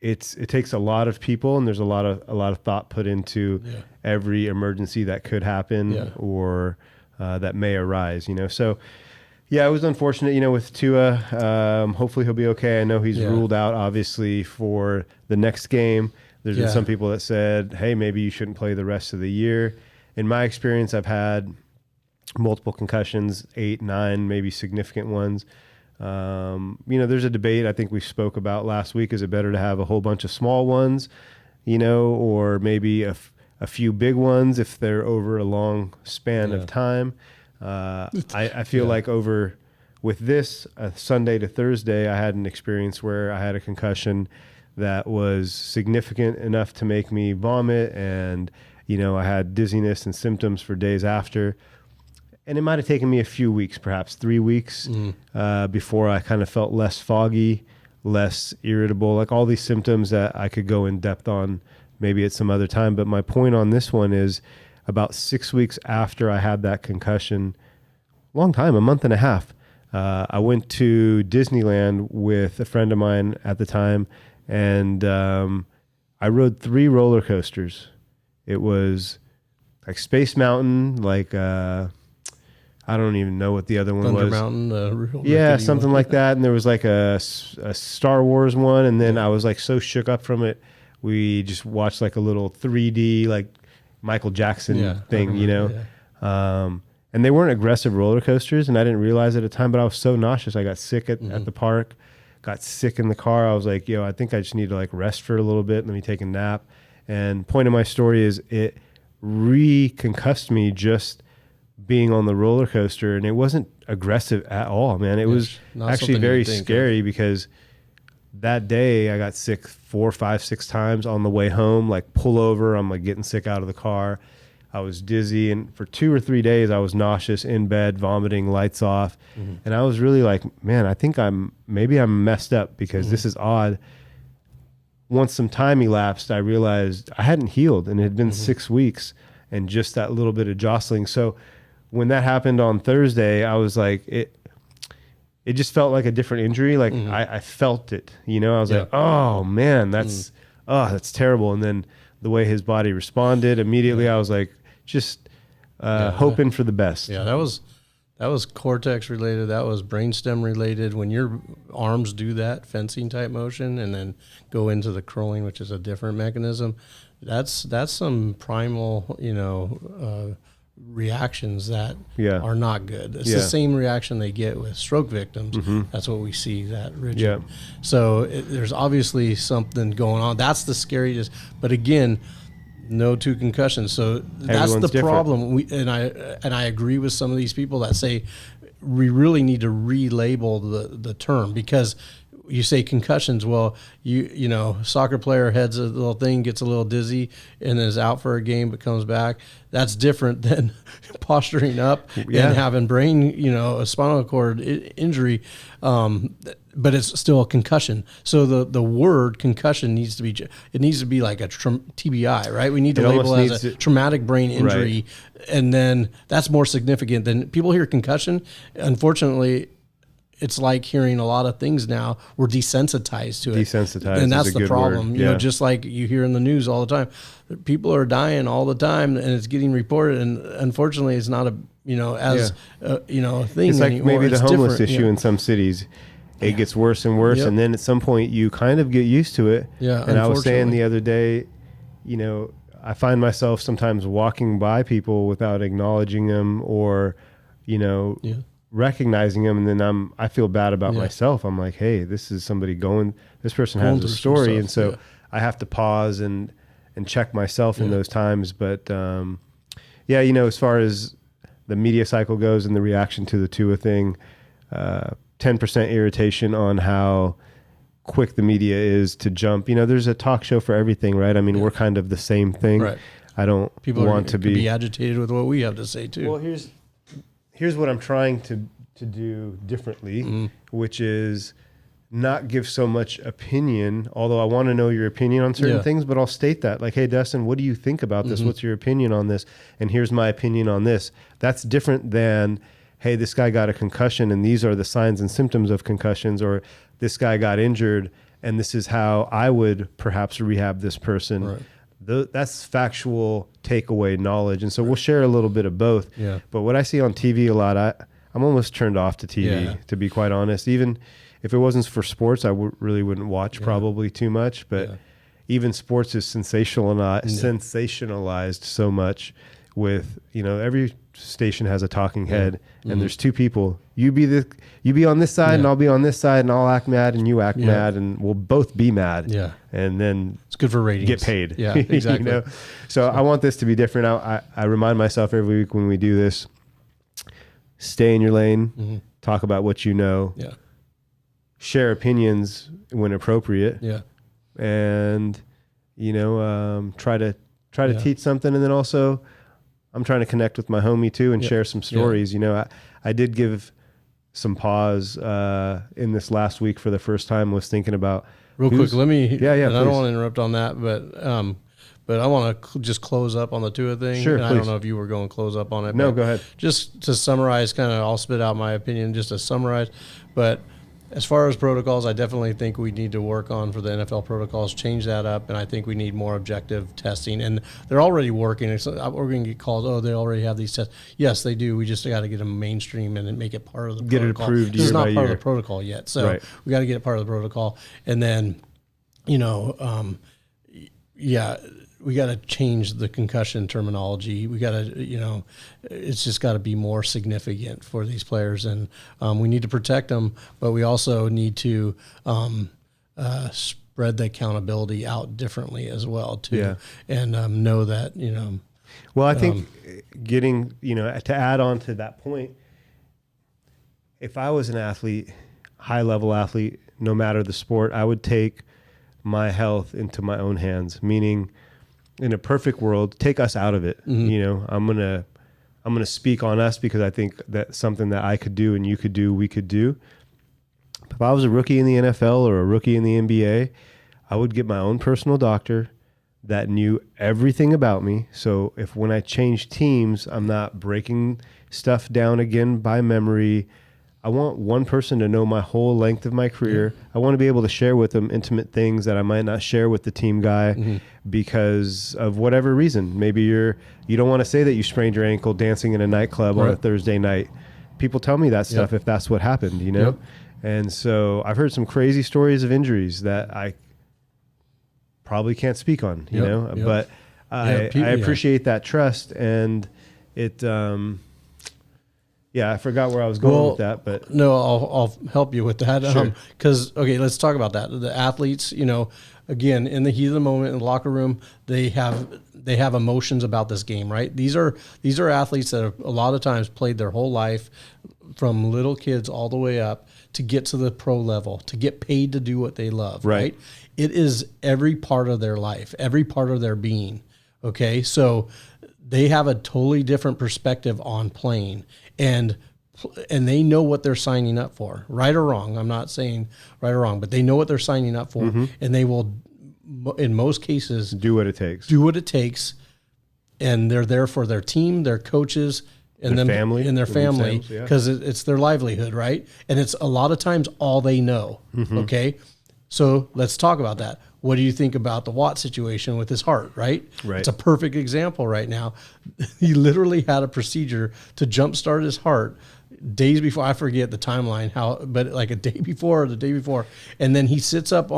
it takes a lot of people, and there's a lot of thought put into every emergency that could happen or that may arise, So, it was unfortunate, with Tua. Hopefully he'll be okay. I know he's ruled out, obviously, for the next game. There's been some people that said, hey, maybe you shouldn't play the rest of the year. In my experience, I've had multiple concussions, 8, 9, maybe significant ones. There's a debate I think we spoke about last week. Is it better to have a whole bunch of small ones, or maybe a few big ones if they're over a long span of time? I feel like with this Sunday to Thursday, I had an experience where I had a concussion that was significant enough to make me vomit, and I had dizziness and symptoms for days after. And it might have taken me a few weeks, perhaps 3 weeks, before I kind of felt less foggy, less irritable, like all these symptoms that I could go in depth on maybe at some other time. But my point on this one is about 6 weeks after I had that concussion, long time, a month and a half, I went to Disneyland with a friend of mine at the time, and I rode 3 roller coasters. It was like Space Mountain, like I don't even know what the other one Thunder was. Mountain, something like that. And there was like a Star Wars one, and then I was like so shook up from it. We just watched like a little 3D like Michael Jackson thing, and they weren't aggressive roller coasters, and I didn't realize at the time, but I was so nauseous. I got sick at the park, got sick in the car. I was like, I think I just need to like rest for a little bit. Let me take a nap. And point of my story is it reconcussed me just being on the roller coaster, and it wasn't aggressive at all, man. It was actually very scary because that day I got sick 4, 5, 6 times on the way home, like pull over. I'm like getting sick out of the car. I was dizzy, and for 2 or 3 days I was nauseous, in bed, vomiting, lights off. And I was really like, man, I think I'm messed up because this is odd. Once some time elapsed, I realized I hadn't healed, and it had been 6 weeks, and just that little bit of jostling. So when that happened on Thursday, I was like, it just felt like a different injury. Like I felt it, I was like, oh man, that's oh, that's terrible. And then the way his body responded immediately, I was like, just hoping for the best. Yeah, that was cortex related. That was brainstem related. When your arms do that fencing type motion and then go into the curling, which is a different mechanism, that's some primal, reactions that are not good. It's the same reaction they get with stroke victims. That's what we see, that rigid. Yeah. So there's obviously something going on. That's the scariest. But again, no two concussions. So that's the problem. And I agree with some of these people that say we really need to relabel the term, because you say concussions. Well, soccer player heads a little thing, gets a little dizzy, and is out for a game but comes back. That's different than posturing up and having brain, a spinal cord injury. But it's still a concussion. So the word concussion needs to be like a TBI, right? We need to label it as a traumatic brain injury, and then that's more significant than people hear concussion. Unfortunately, it's like hearing a lot of things now. We're desensitized to it. Desensitized, and that's the problem. Word. Just like you hear in the news all the time, people are dying all the time, and it's getting reported. And unfortunately, it's not a thing. It's like anymore. maybe the it's homeless different. issue in some cities. It gets worse and worse, and then at some point you kind of get used to it. Yeah, and I was saying the other day, I find myself sometimes walking by people without acknowledging them or, recognizing them, and then I feel bad about myself. I'm like, hey, this is somebody this person has a story, and so I have to pause and check myself in those times. But as far as the media cycle goes and the reaction to the Tua thing, 10% irritation on how quick the media is to jump. There's a talk show for everything, right? I mean, we're kind of the same thing. Right. I don't want to be agitated with what we have to say too. Well, here's what I'm trying to do differently, which is not give so much opinion, although I want to know your opinion on certain things, but I'll state that, like, hey, Dustin, what do you think about this? What's your opinion on this? And here's my opinion on this. That's different than, hey, this guy got a concussion and these are the signs and symptoms of concussions, or this guy got injured and this is how I would perhaps rehab this person. Right. That's factual takeaway knowledge. And so we'll share a little bit of both. Yeah. But what I see on TV a lot, I'm almost turned off to TV, to be quite honest. Even if it wasn't for sports, I really wouldn't watch probably too much. But even sports is sensationalized so much with, every station has a talking head and there's two people. You be on this side and I'll be on this side, and I'll act mad and you act mad, and we'll both be mad. Yeah. And then it's good for ratings. Get paid. Yeah, exactly. So I want this to be different. I remind myself every week when we do this, stay in your lane, talk about what you know. Yeah. Share opinions when appropriate. Yeah. And try to teach something, and then also I'm trying to connect with my homie too and share some stories. I did give some pause in this last week for the first time. Was thinking about real quick. Let me. Yeah. And I don't want to interrupt on that, but I want to just close up on the Tua thing. Sure. And I don't know if you were going to close up on it. No, go ahead. Just to summarize, I'll spit out my opinion just to summarize. But as far as protocols, I definitely think we need to work on, for the NFL protocols, change that up, and I think we need more objective testing. And they're already working. We're going to get calls, they already have these tests. Yes, they do. We just got to get them mainstream and make it part of the protocol. Get it approved This is not year by part year. of the protocol yet, so we got to get it part of the protocol. And then, we got to change the concussion terminology. We got to, it's just got to be more significant for these players, and we need to protect them, but we also need to spread the accountability out differently as well too, and know that Well, I think getting to add on to that point, if I was an athlete, high level athlete, no matter the sport, I would take my health into my own hands, meaning, in a perfect world, take us out of it. I'm gonna speak on us because I think that's something that I could do and you could do, we could do. If I was a rookie in the NFL or a rookie in the NBA, I would get my own personal doctor that knew everything about me. So if when I change teams, I'm not breaking stuff down again by memory. I want one person to know my whole length of my career. I want to be able to share with them intimate things that I might not share with the team guy because of whatever reason. Maybe you don't want to say that you sprained your ankle dancing in a nightclub on a Thursday night. People tell me that stuff if that's what happened, you know? And so I've heard some crazy stories of injuries that I probably can't speak on, you know, but I appreciate that trust, and it, I forgot where I was going with that, but no, I'll help you with that. Sure. Cause let's talk about that. The athletes, you know, again, in the heat of the moment in the locker room, they have emotions about this game, right? These are athletes that have a lot of times played their whole life from little kids all the way up to get to the pro level, to get paid to do what they love, right? It is every part of their life, every part of their being. Okay. So they have a totally different perspective on playing, and they know what they're signing up for, right or wrong. I'm not saying right or wrong, but they know what they're signing up for, and they will, in most cases, do what it takes. And they're there for their team, their coaches, and their family, because it's their livelihood, right? And it's a lot of times all they know. Okay. So let's talk about that. What do you think about the Watt situation with his heart, right? It's a perfect example right now. He literally had a procedure to jumpstart his heart days before. I forget the timeline, but like a day before or the day before. And then he sits up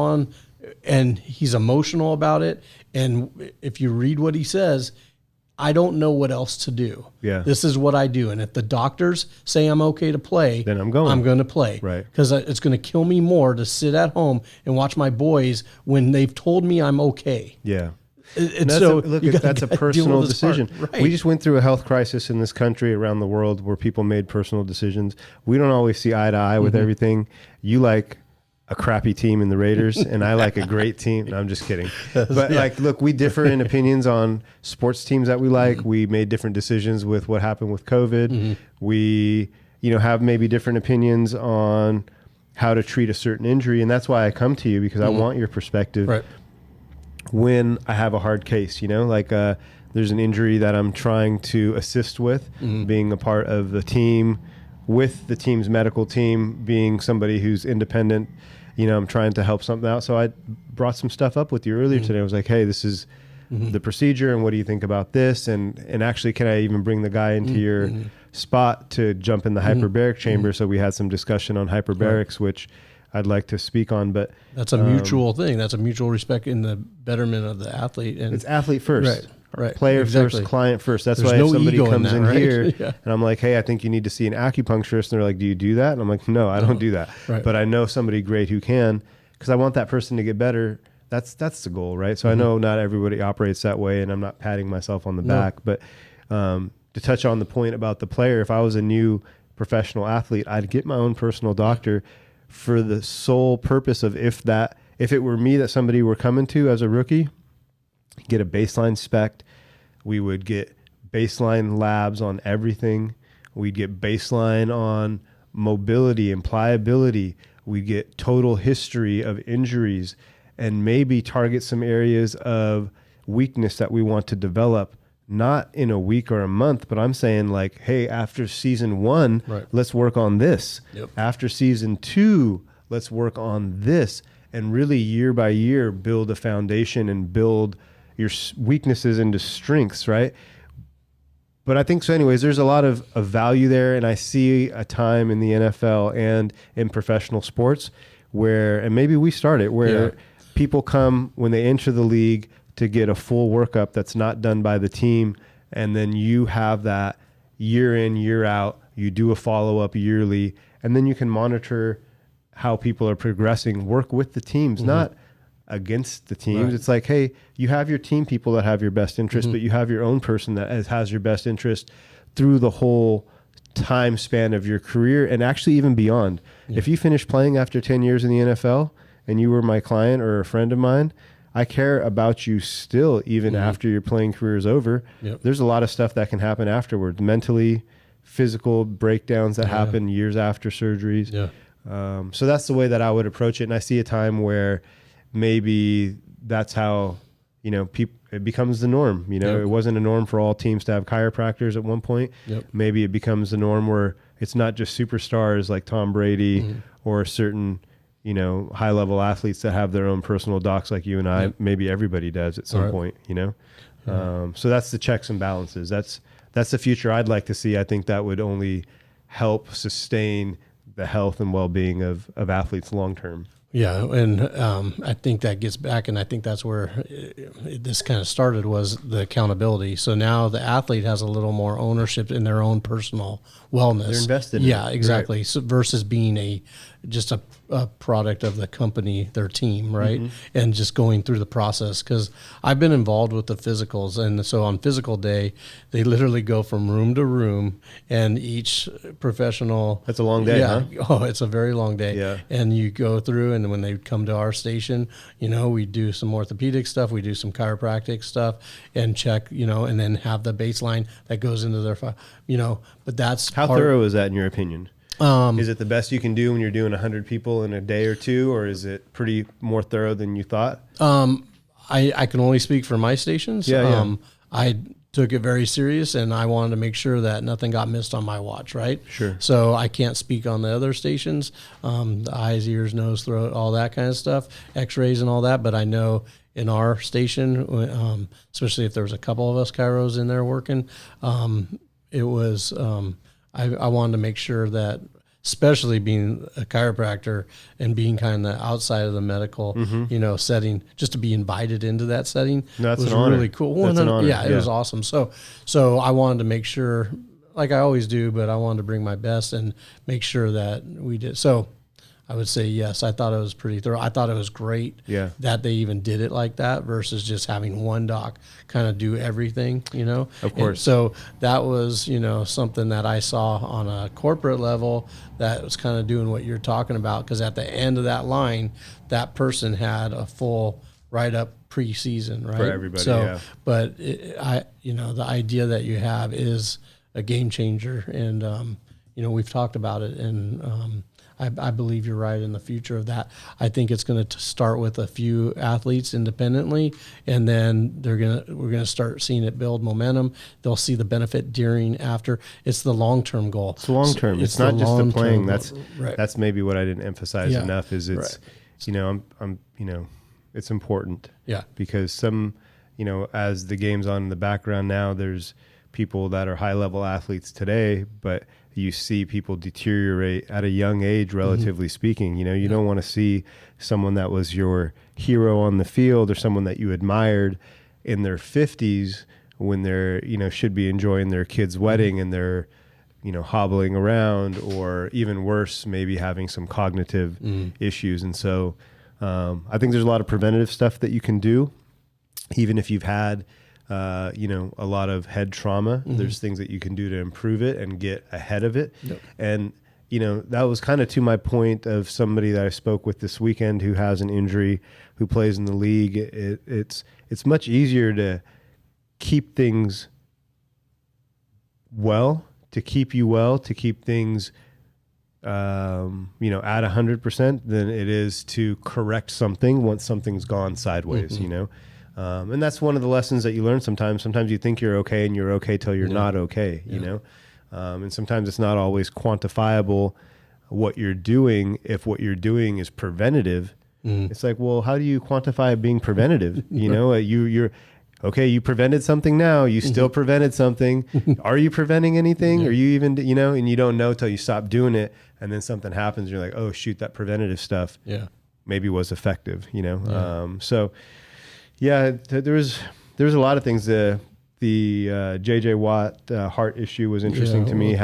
and he's emotional about it. And if you read what he says, I don't know what else to do. This is what I do. And if the doctors say I'm okay to play, then I'm going to play. Because it's going to kill me more to sit at home and watch my boys when they've told me I'm okay. That's a personal decision. We just went through a health crisis in this country, around the world, where people made personal decisions. We don't always see eye to eye with everything. You like a crappy team in the Raiders, and I like a great team. No, I'm just kidding. But look, we differ in opinions on sports teams that we like. We made different decisions with what happened with COVID. We, have maybe different opinions on how to treat a certain injury. And that's why I come to you, because I want your perspective when I have a hard case, there's an injury that I'm trying to assist with, being a part of the team, with the team's medical team, being somebody who's independent. I'm trying to help something out. So I brought some stuff up with you earlier today. I was like, hey, this is the procedure, and what do you think about this? And actually, can I even bring the guy into your spot to jump in the hyperbaric chamber? So we had some discussion on hyperbarics, which I'd like to speak on. But that's a mutual thing. That's a mutual respect in the betterment of the athlete. And it's athlete first. Right. Player first, client first. That's why if somebody comes in here and I'm like, hey, I think you need to see an acupuncturist. And they're like, do you do that? And I'm like, no, I don't do that. But I know somebody great who can, because I want that person to get better. That's the goal, right? So I know not everybody operates that way, and I'm not patting myself on the back. But to touch on the point about the player, if I was a new professional athlete, I'd get my own personal doctor for the sole purpose of if it were me that somebody were coming to as a rookie, get a baseline spec. We would get baseline labs on everything. We'd get baseline on mobility and pliability. We'd get total history of injuries, and maybe target some areas of weakness that we want to develop, not in a week or a month, but I'm saying like, hey, after season 1, let's work on this. After season 2, let's work on this, and really year by year build a foundation and build your weaknesses into strengths, right? But I think so anyways, there's a lot of value there, and I see a time in the NFL and in professional sports where, and maybe we start it, where people come when they enter the league to get a full workup that's not done by the team, and then you have that year in, year out. You do a follow-up yearly, and then you can monitor how people are progressing, work with the teams, not against the teams. It's like, hey, you have your team people that have your best interest, but you have your own person that has your best interest through the whole time span of your career, and actually even beyond. If you finish playing after 10 years in the NFL and you were my client or a friend of mine, I care about you still, even after your playing career is over. There's a lot of stuff that can happen afterwards, mentally, physical breakdowns that happen years after surgeries. So that's the way that I would approach it. And I see a time where maybe that's how, it becomes the norm. It wasn't a norm for all teams to have chiropractors at one point. Maybe it becomes the norm where it's not just superstars like Tom Brady or certain, high level athletes that have their own personal docs like you and I. Maybe everybody does at some point, so that's the checks and balances. That's the future I'd like to see. I think that would only help sustain the health and well-being of athletes long term. Yeah, and I think that gets back, and I think that's where this kind of started, was the accountability. So now the athlete has a little more ownership in their own personal wellness. They're invested in it. Exactly. Right. So versus being just a product of the company, their team, right? And just going through the process. Because I've been involved with the physicals, and so on physical day, they literally go from room to room, and each professional. That's a long day, huh? Oh, it's a very long day. Yeah. And you go through, and when they come to our station, we do some orthopedic stuff, we do some chiropractic stuff, and check, and then have the baseline that goes into their, but that's how thorough is that in your opinion? Is it the best you can do when you're doing 100 people in a day or two, or is it pretty more thorough than you thought? I can only speak for my stations. Yeah. I took it very serious, and I wanted to make sure that nothing got missed on my watch, right? Sure. So I can't speak on the other stations, the eyes, ears, nose, throat, all that kind of stuff, x-rays and all that, but I know in our station, especially if there was a couple of us chiros in there working, it was, I wanted to make sure that, especially being a chiropractor and being kind of outside of the medical, setting, just to be invited into that setting was really cool. That's an honor. Yeah, it was awesome. So I wanted to make sure, like I always do, but I wanted to bring my best and make sure that we did. So I would say yes. I thought it was pretty thorough. I thought it was great that they even did it like that versus just having one doc kind of do everything, Of course. And so that was, something that I saw on a corporate level that was kind of doing what you're talking about, because at the end of that line, that person had a full write-up preseason, right? For everybody, But the idea that you have is a game changer, and, we've talked about it, and I believe you're right in the future of that. I think it's going to start with a few athletes independently, and then we're going to start seeing it build momentum. They'll see the benefit during, after. It's the long-term goal. It's long term. It's not just the playing. Right. That's maybe what I didn't emphasize enough. Is it's it's important. Yeah. Because some, as the game's on in the background now, there's people that are high level athletes today, but you see people deteriorate at a young age, relatively speaking. You don't want to see someone that was your hero on the field or someone that you admired in their 50s when they're, should be enjoying their kid's wedding and they're, hobbling around, or even worse, maybe having some cognitive issues. And so I think there's a lot of preventative stuff that you can do, even if you've had a lot of head trauma. There's things that you can do to improve it and get ahead of it. Yep. And, that was kind of to my point of somebody that I spoke with this weekend who has an injury, who plays in the league. It's much easier to keep things well, to keep things, at 100% than it is to correct something once something's gone sideways, And that's one of the lessons that you learn sometimes. Sometimes you think you're okay, and you're okay till you're not okay, and sometimes it's not always quantifiable what you're doing. If what you're doing is preventative, it's like, well, how do you quantify it being preventative? You're okay, you prevented something now, you still prevented something. Are you preventing anything? Are you even, and you don't know till you stop doing it, and then something happens, and you're like, oh shoot, that preventative stuff maybe was effective, there's a lot of things. The J.J. Watt heart issue was interesting to me.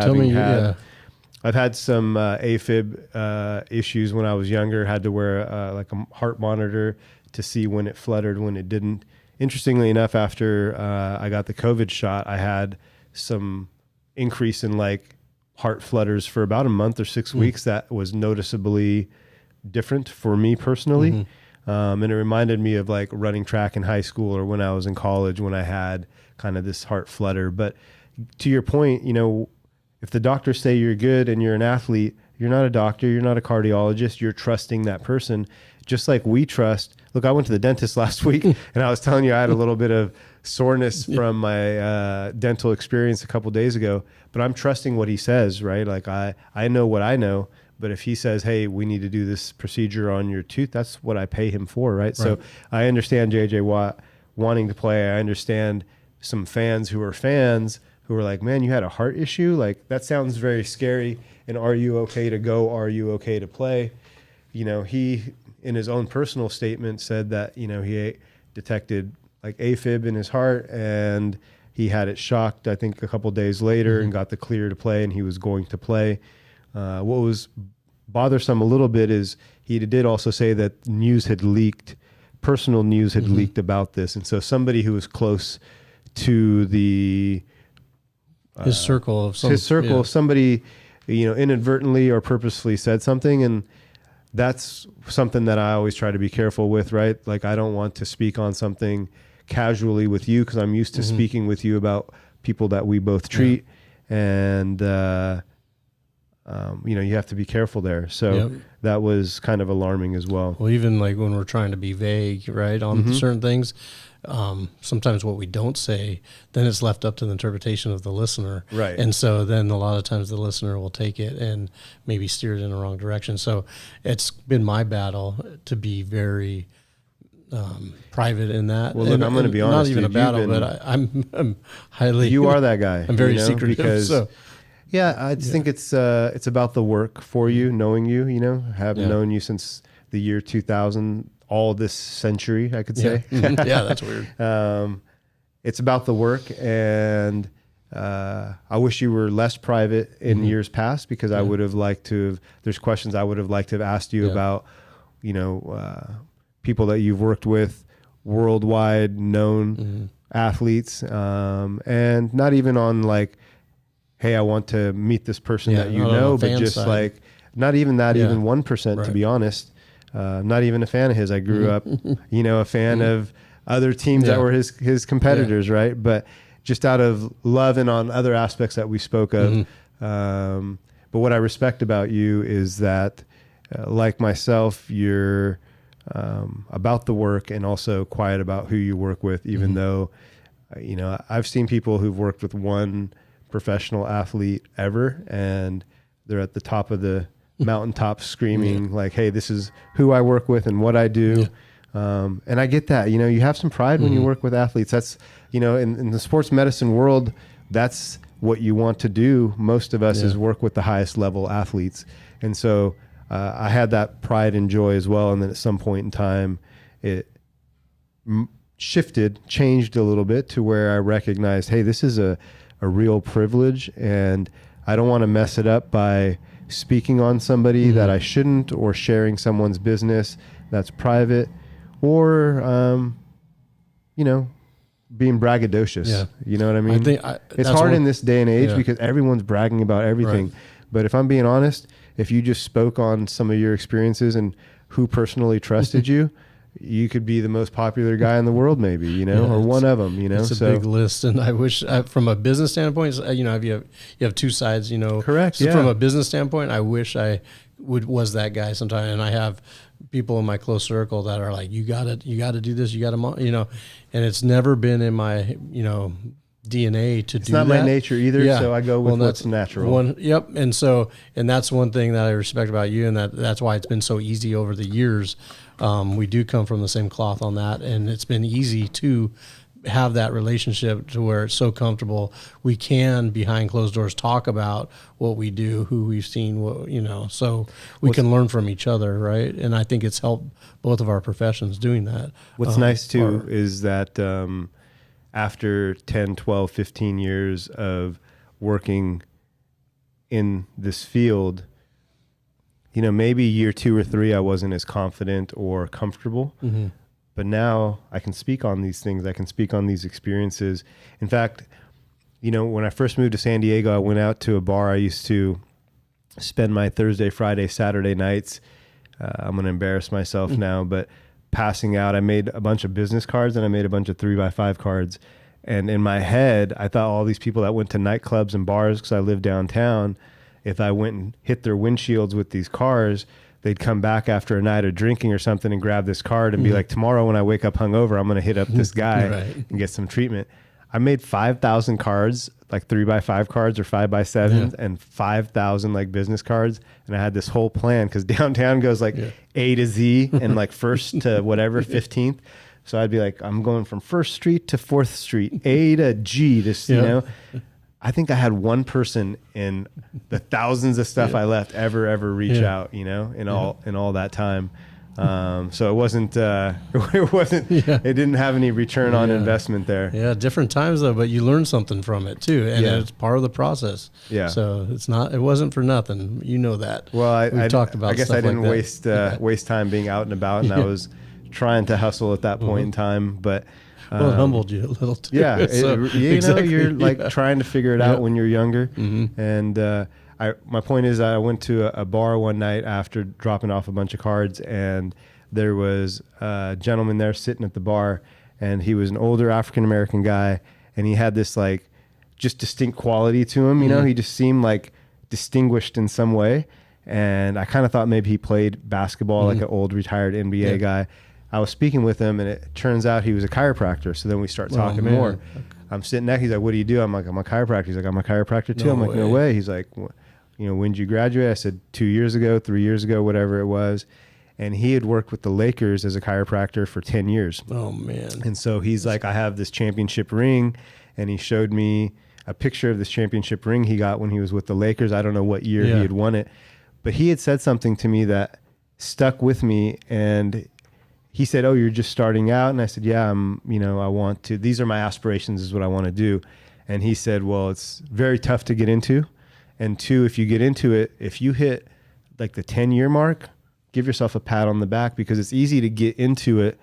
I've had some AFib issues when I was younger. Had to wear like a heart monitor to see when it fluttered, when it didn't. Interestingly enough, after I got the COVID shot, I had some increase in like heart flutters for about a month or 6 weeks. That was noticeably different for me personally. And it reminded me of like running track in high school or when I was in college, when I had kind of this heart flutter. But to your point, if the doctors say you're good and you're an athlete, you're not a doctor, you're not a cardiologist, you're trusting that person, just like we trust look, I went to the dentist last week, and I was telling you I had a little bit of soreness from my dental experience a couple days ago, but I'm trusting what he says, right? Like I know what I know, but if he says, hey, we need to do this procedure on your tooth, that's what I pay him for, right? So I understand J.J. Watt wanting to play. I understand some fans who are like, man, you had a heart issue? Like, that sounds very scary. And are you okay to go? Are you okay to play? You know, he, in his own personal statement, said that, you know, he detected like AFib in his heart, and he had it shocked, I think, a couple days later and got the clear to play, and he was going to play. What was bothersome a little bit is he did also say that news had leaked, personal news had leaked about this. And so somebody who was close to his circle, somebody, you know, inadvertently or purposefully said something. And that's something that I always try to be careful with, right? Like, I don't want to speak on something casually with you, because I'm used to speaking with you about people that we both treat. And, you know, you have to be careful there. So that was kind of alarming as well. Well, even like when we're trying to be vague, right, on certain things, sometimes what we don't say, then it's left up to the interpretation of the listener. Right. And so then a lot of times the listener will take it and maybe steer it in the wrong direction. So it's been my battle to be very private in that. Well, look, I'm going to be honest. Not even a battle, but I'm highly... You are that guy. I'm very secretive. Because, yeah, I just think it's about the work for you, knowing you, you know, having known you since the year 2000, all this century, I could say. Yeah, that's weird. It's about the work, and I wish you were less private in years past, because I would have liked to have, there's questions I would have liked to have asked you about, you know, people that you've worked with, worldwide known athletes, and not even on like, hey, I want to meet this person that you know, but just side. Like, not even that, even 1%, to be honest. Not even a fan of his. I grew up, you know, a fan of other teams that were his competitors, right? But just out of love and on other aspects that we spoke of. But what I respect about you is that, like myself, you're about the work and also quiet about who you work with, even though, you know, I've seen people who've worked with one professional athlete ever, and they're at the top of the mountaintop screaming like, hey, this is who I work with and what I do. And I get that, you know, you have some pride when you work with athletes. That's, you know, in the sports medicine world, that's what you want to do. Most of us is work with the highest level athletes. And so I had that pride and joy as well. And then at some point in time, it changed a little bit to where I recognized, hey, this is a real privilege, and I don't want to mess it up by speaking on somebody that I shouldn't, or sharing someone's business that's private, or, you know, being braggadocious. Yeah. You know what I mean? It's hard in this day and age because everyone's bragging about everything. Right. But if I'm being honest, if you just spoke on some of your experiences and who personally trusted you, you could be the most popular guy in the world, maybe, you know, or one of them, you know. It's a big list. And I wish, from a business standpoint, you know, you have two sides, you know. Correct. So from a business standpoint, I wish I was that guy sometime. And I have people in my close circle that are like, you gotta do this, you gotta, you know, and it's never been in my, you know, DNA to do that. It's not my nature either, so I go with what's natural. And that's one thing that I respect about you, and that's why it's been so easy over the years. We do come from the same cloth on that, and it's been easy to have that relationship to where it's so comfortable. We can, behind closed doors, talk about what we do, who we've seen, what, you know, so we can learn from each other, right? And I think it's helped both of our professions doing that. What's nice too is that after 10, 12, 15 years of working in this field, you know, maybe year 2 or 3, I wasn't as confident or comfortable, but now I can speak on these things. I can speak on these experiences. In fact, you know, when I first moved to San Diego, I went out to a bar. I used to spend my Thursday, Friday, Saturday nights. I'm going to embarrass myself now, but passing out. I made a bunch of business cards, and I made a bunch of 3x5 cards. And in my head, I thought all these people that went to nightclubs and bars, because I live downtown, if I went and hit their windshields with these cars, they'd come back after a night of drinking or something and grab this card and be like, tomorrow when I wake up hungover, I'm going to hit up this guy and get some treatment. I made 5,000 cards, like 3x5 cards or 5x7s, and 5,000 like business cards. And I had this whole plan because downtown goes like A to Z and like first to whatever, 15th. So I'd be like, I'm going from 1st Street to 4th Street, A to G, you know. I think I had one person in the thousands of stuff I left ever reach out, you know, in all that time. So it wasn't, it didn't have any return on investment there. Yeah. Different times though, but you learn something from it too. And it's part of the process. Yeah. So it wasn't for nothing. You know that. Well, I talked about, I guess I didn't waste time being out and about, and I was trying to hustle at that point in time, but well, it humbled you a little too. Yeah. You're like trying to figure it out when you're younger. And, my point is I went to a bar one night after dropping off a bunch of cards, and there was a gentleman there sitting at the bar, and he was an older African-American guy, and he had this like just distinct quality to him. You know, he just seemed like distinguished in some way. And I kind of thought maybe he played basketball, like an old retired NBA guy. I was speaking with him, and it turns out he was a chiropractor. So then we start talking more. I'm sitting next. He's like, "What do you do?" I'm like, "I'm a chiropractor." He's like, "I'm a chiropractor too." I'm like, "No way." He's like, "You know, when did you graduate?" I said, 2 years ago, 3 years ago, whatever it was. And he had worked with the Lakers as a chiropractor for 10 years. Oh, man. And so he's like, "I have this championship ring." And he showed me a picture of this championship ring he got when he was with the Lakers. I don't know what year he had won it. But he had said something to me that stuck with me. And he said, "Oh, you're just starting out?" And I said, "Yeah, I want to, these are my aspirations, is what I want to do." And he said, "Well, it's very tough to get into. And 2, if you get into it, if you hit like the 10-year mark, give yourself a pat on the back, because it's easy to get into it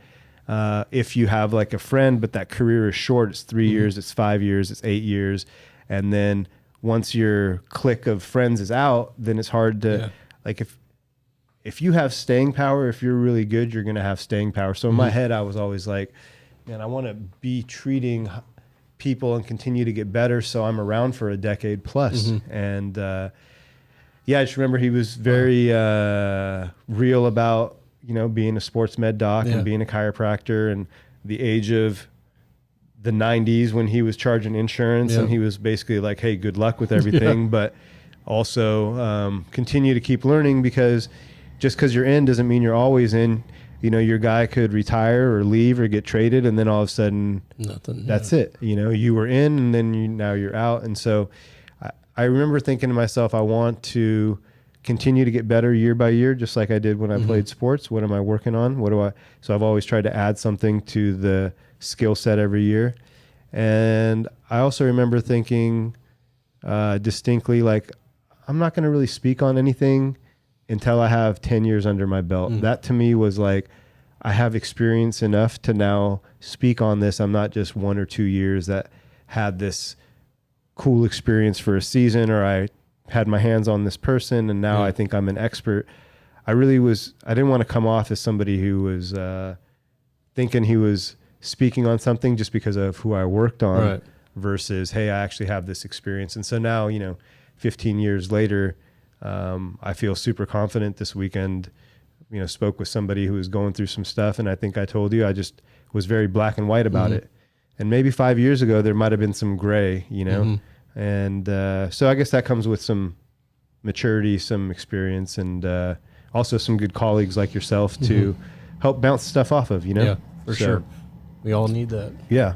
if you have like a friend, but that career is short. It's 3 years, it's 5 years, it's 8 years. And then once your clique of friends is out, then it's hard to like, if you have staying power, if you're really good, you're going to have staying power." So in my head, I was always like, man, I want to be treating people and continue to get better, so I'm around for a decade plus. And I just remember he was very real about, you know, being a sports med doc and being a chiropractor, and the age of the 90s when he was charging insurance, and he was basically like, "Hey, good luck with everything," but also continue to keep learning, because just because you're in doesn't mean you're always in. You know, your guy could retire or leave or get traded, and then all of a sudden, nothing. That's it. You know, you were in, and then now you're out. And so I remember thinking to myself, I want to continue to get better year by year, just like I did when I played sports. What am I working on? So I've always tried to add something to the skill set every year. And I also remember thinking distinctly, like, I'm not going to really speak on anything until I have 10 years under my belt. That to me was like, I have experience enough to now speak on this. I'm not just 1 or 2 years that had this cool experience for a season, or I had my hands on this person and now I think I'm an expert. I didn't want to come off as somebody who was thinking he was speaking on something just because of who I worked on versus, hey, I actually have this experience. And so now, 15 years later, I feel super confident. This weekend, spoke with somebody who was going through some stuff, and I think I told you I just was very black and white about it. And maybe 5 years ago there might have been some gray, and so I guess that comes with some maturity, some experience, and also some good colleagues like yourself to help bounce stuff off of. Yeah, for sure. We all need that. Yeah.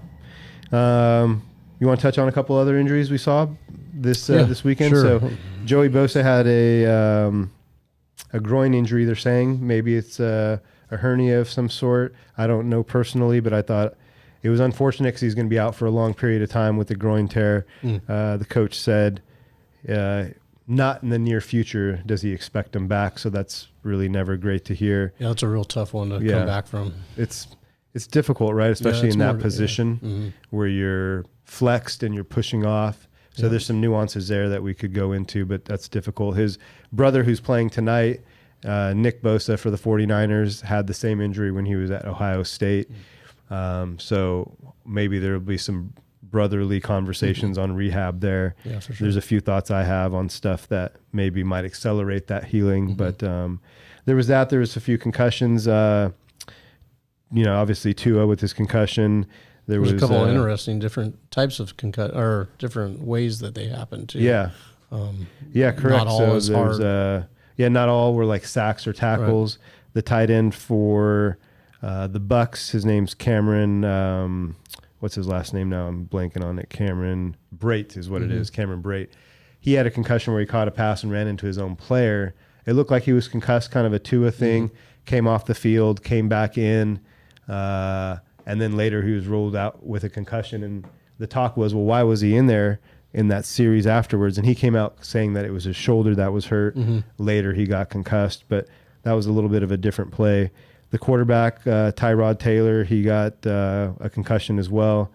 You want to touch on a couple other injuries we saw this weekend? Sure. So Joey Bosa had a groin injury, they're saying. Maybe it's a hernia of some sort. I don't know personally, but I thought it was unfortunate because he's going to be out for a long period of time with the groin tear. The coach said not in the near future does he expect him back, so that's really never great to hear. Yeah, it's a real tough one to come back from. It's difficult, right? Especially in that position where you're flexed and you're pushing off. So there's some nuances there that we could go into, but that's difficult. His brother, who's playing tonight, Nick Bosa for the 49ers, had the same injury when he was at Ohio State. So maybe there will be some brotherly conversations on rehab there. Yeah, for sure. There's a few thoughts I have on stuff that maybe might accelerate that healing, but there was that. There was a few concussions. Obviously Tua with his concussion. There was a couple of interesting different types of concussion or different ways that they happen too. Yeah. Correct. Not all is hard. Not all were like sacks or tackles. Right. The tight end for the Bucks, his name's Cameron. What's his last name now? I'm blanking on it. Cameron Brate is what it is. Cameron Brate. He had a concussion where he caught a pass and ran into his own player. It looked like he was concussed, kind of a Tua thing. Came off the field, came back in. And then later he was ruled out with a concussion. And the talk was, well, why was he in there in that series afterwards? And he came out saying that it was his shoulder that was hurt. Later he got concussed, but that was a little bit of a different play. The quarterback, Tyrod Taylor, he got a concussion as well.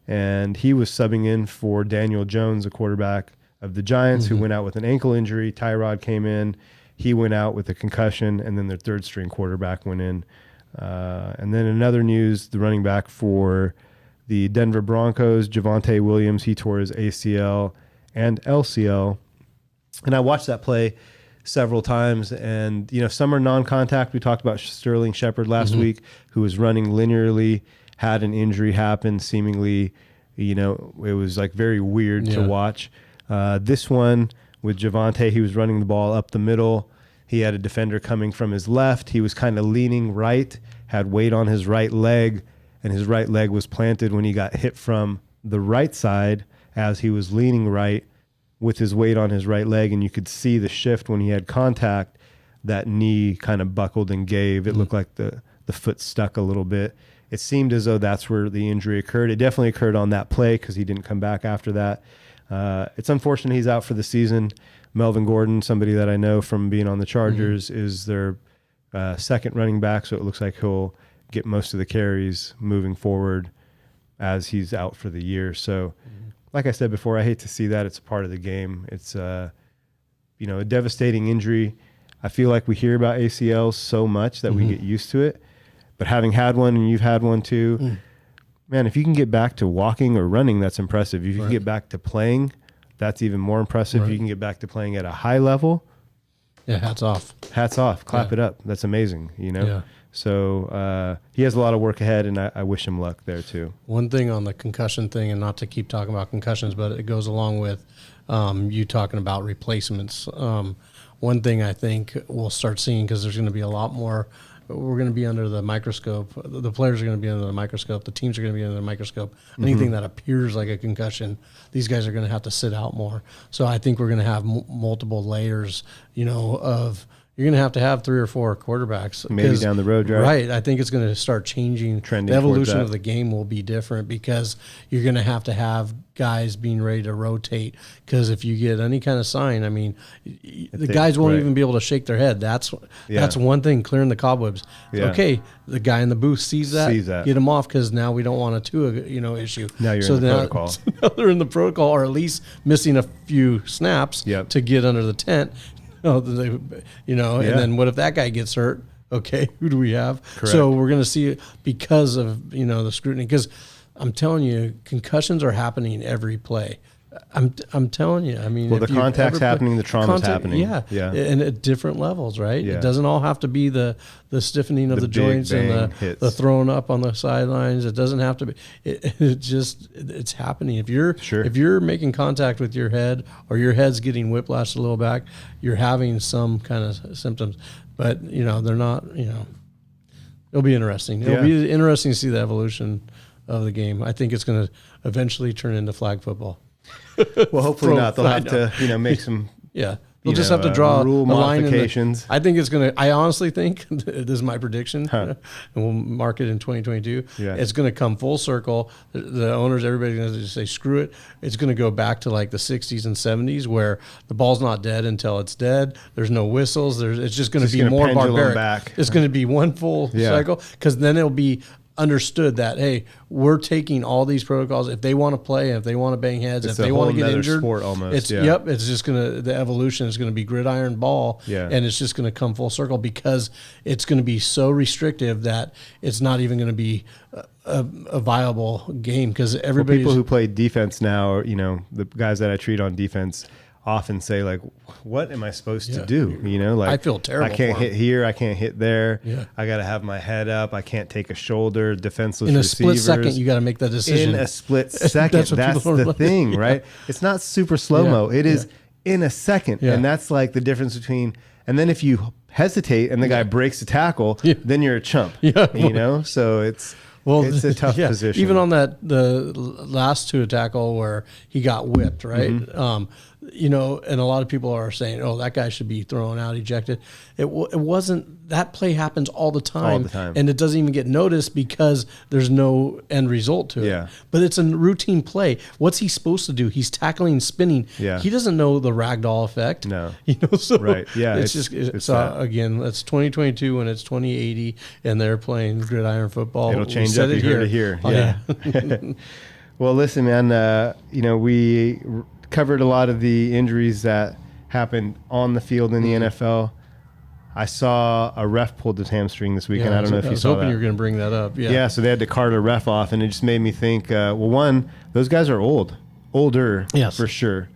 And he was subbing in for Daniel Jones, the quarterback of the Giants, who went out with an ankle injury. Tyrod came in. He went out with a concussion, and then their third-string quarterback went in. And then in other news, the running back for the Denver Broncos, Javonte Williams, he tore his ACL and LCL. And I watched that play several times, and some are non-contact. We talked about Sterling Shepard last week, who was running linearly, had an injury happen. Seemingly, it was like very weird to watch. This one with Javonte, he was running the ball up the middle. He had a defender coming from his left. He was kind of leaning right, had weight on his right leg, and his right leg was planted when he got hit from the right side as he was leaning right with his weight on his right leg. And you could see the shift when he had contact. That knee kind of buckled and gave. It looked like the foot stuck a little bit. It seemed as though that's where the injury occurred. It definitely occurred on that play because he didn't come back after that. It's unfortunate he's out for the season. Melvin Gordon, somebody that I know from being on the Chargers, is their second running back, so it looks like he'll get most of the carries moving forward as he's out for the year. So, like I said before, I hate to see that. It's a part of the game. It's a devastating injury. I feel like we hear about ACLs so much that we get used to it. But having had one, and you've had one too, man, if you can get back to walking or running, that's impressive. If you can get back to playing, that's even more impressive. If you can get back to playing at a high level, hats off. Hats off. Clap it up. That's amazing, Yeah. So he has a lot of work ahead, and I wish him luck there too. One thing on the concussion thing, and not to keep talking about concussions, but it goes along with you talking about replacements. One thing I think we'll start seeing, because there's going to be a lot more, we're going to be under the microscope. The players are going to be under the microscope. The teams are going to be under the microscope. Anything that appears like a concussion, these guys are going to have to sit out more. So I think we're going to have multiple layers, of you're going to have 3 or 4 quarterbacks. Maybe down the road, right? Right. I think it's going to start changing. Trending. The evolution of the game will be different because you're going to have guys being ready to rotate. Because if you get any kind of sign, the guys won't even be able to shake their head. That's one thing, clearing the cobwebs. Yeah. Okay, the guy in the booth sees that. Get him off, because now we don't want a Tua, issue. Now you're in the protocol. Now they're in the protocol, or at least missing a few snaps to get under the tent. And then what if that guy gets hurt? Okay, who do we have? Correct. So we're going to see it because of, the scrutiny. Because I'm telling you, concussions are happening every play. I'm telling you. The contact's happening, the trauma's happening. Yeah, and at different levels, right? Yeah. It doesn't all have to be the stiffening of the joints and the throwing up on the sidelines. It doesn't have to be. It's happening. If you're making contact with your head, or your head's getting whiplashed a little back, you're having some kind of symptoms. But they're not. It'll be interesting. It'll be interesting to see the evolution of the game. I think it's going to eventually turn into flag football. Well, hopefully not. They'll have to, make some. Yeah, they'll just have to draw rule modifications. I think it's going to. I honestly think this is my prediction, and we'll mark it in 2022. Yeah. It's going to come full circle. The owners, everybody's going to just say, "Screw it." It's going to go back to like the 60s and 70s, where the ball's not dead until it's dead. There's no whistles. It's just going to be more barbaric. Back. It's going to be one full cycle, because then it'll be understood that, hey, we're taking all these protocols. If they want to play, if they want to bang heads, if they want to get injured, sport almost. It's just the evolution is going to be gridiron ball, and it's just going to come full circle, because it's going to be so restrictive that it's not even going to be a viable game, because everybody. People who play defense now, the guys that I treat on defense, often say like, what am I supposed to do? You know, like I feel terrible. I can't hit here. I can't hit there. Yeah. I got to have my head up. I can't take a shoulder. Defenseless in a receivers. split second. You got to make that decision in a split second. That's the thing, right? It's not super slow-mo. It is in a second. And that's like the difference between, and then if you hesitate and the guy breaks the tackle, then you're a chump, you know? So it's a tough position. Even on the last Tua tackle where he got whipped, right? You know, and a lot of people are saying, "Oh, that guy should be thrown out, ejected." It wasn't. That play happens all the time, and it doesn't even get noticed because there's no end result to it. But it's a routine play. What's he supposed to do? He's tackling, spinning. He doesn't know the ragdoll effect. No, you know. So it's again, it's 2022 and it's 2080, and they're playing gridiron football. It'll change up. You heard it here. Yeah. Well, listen, man. You know, we covered a lot of the injuries that happened on the field in the NFL. I saw a ref pulled his hamstring this weekend. I don't know if you saw that. I was hoping you were going to bring that up. Yeah, so they had to cart a ref off, and it just made me think, well, one, those guys are older for sure.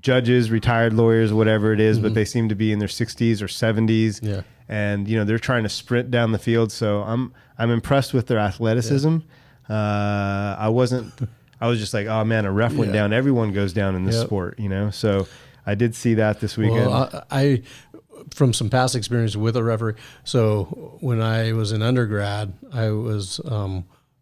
Judges, retired lawyers, whatever it is, but they seem to be in their 60s or 70s. Yeah. And, you know, they're trying to sprint down the field. So I'm impressed with their athleticism. I was just like, oh man, a ref went down. Everyone goes down in this sport, you know? So I did see that this weekend. Well, I from some past experience with a referee. So when I was in undergrad, I was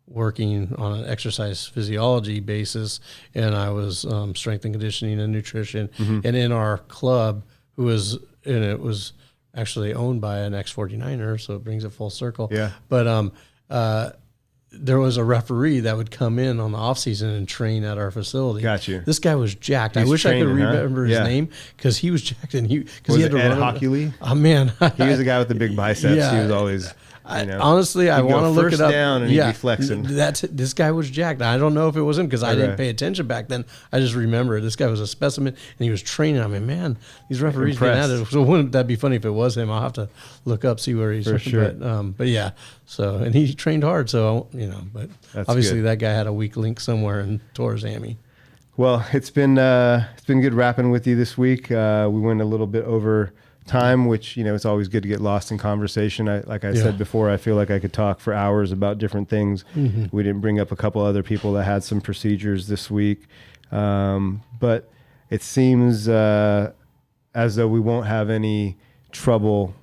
working on an exercise physiology basis, and I was strength and conditioning and nutrition. And in our club, it was actually owned by an ex-49er, so it brings it full circle. Yeah. But there was a referee that would come in on the off season and train at our facility. Got you. This guy was jacked. I wish I could remember his name because he was jacked and he had to run. Hockey League? Oh man, he was the guy with the big biceps. He was always. Honestly, I want to look it up. Down and he'd be flexing. This guy was jacked. I don't know if it was him because I didn't pay attention back then. I just remember this guy was a specimen and he was training. I mean, man, these referees getting at it. So wouldn't that be funny if it was him? I'll have to look up, see where he's. For sure. But yeah. So and he trained hard. So you know, but that's obviously good. That guy had a weak link somewhere and tore his hammy. Well, it's been good rapping with you this week. We went a little bit over time, which, you know, it's always good to get lost in conversation. Like I said before, I feel like I could talk for hours about different things. We didn't bring up a couple other people that had some procedures this week. But it seems as though we won't have any trouble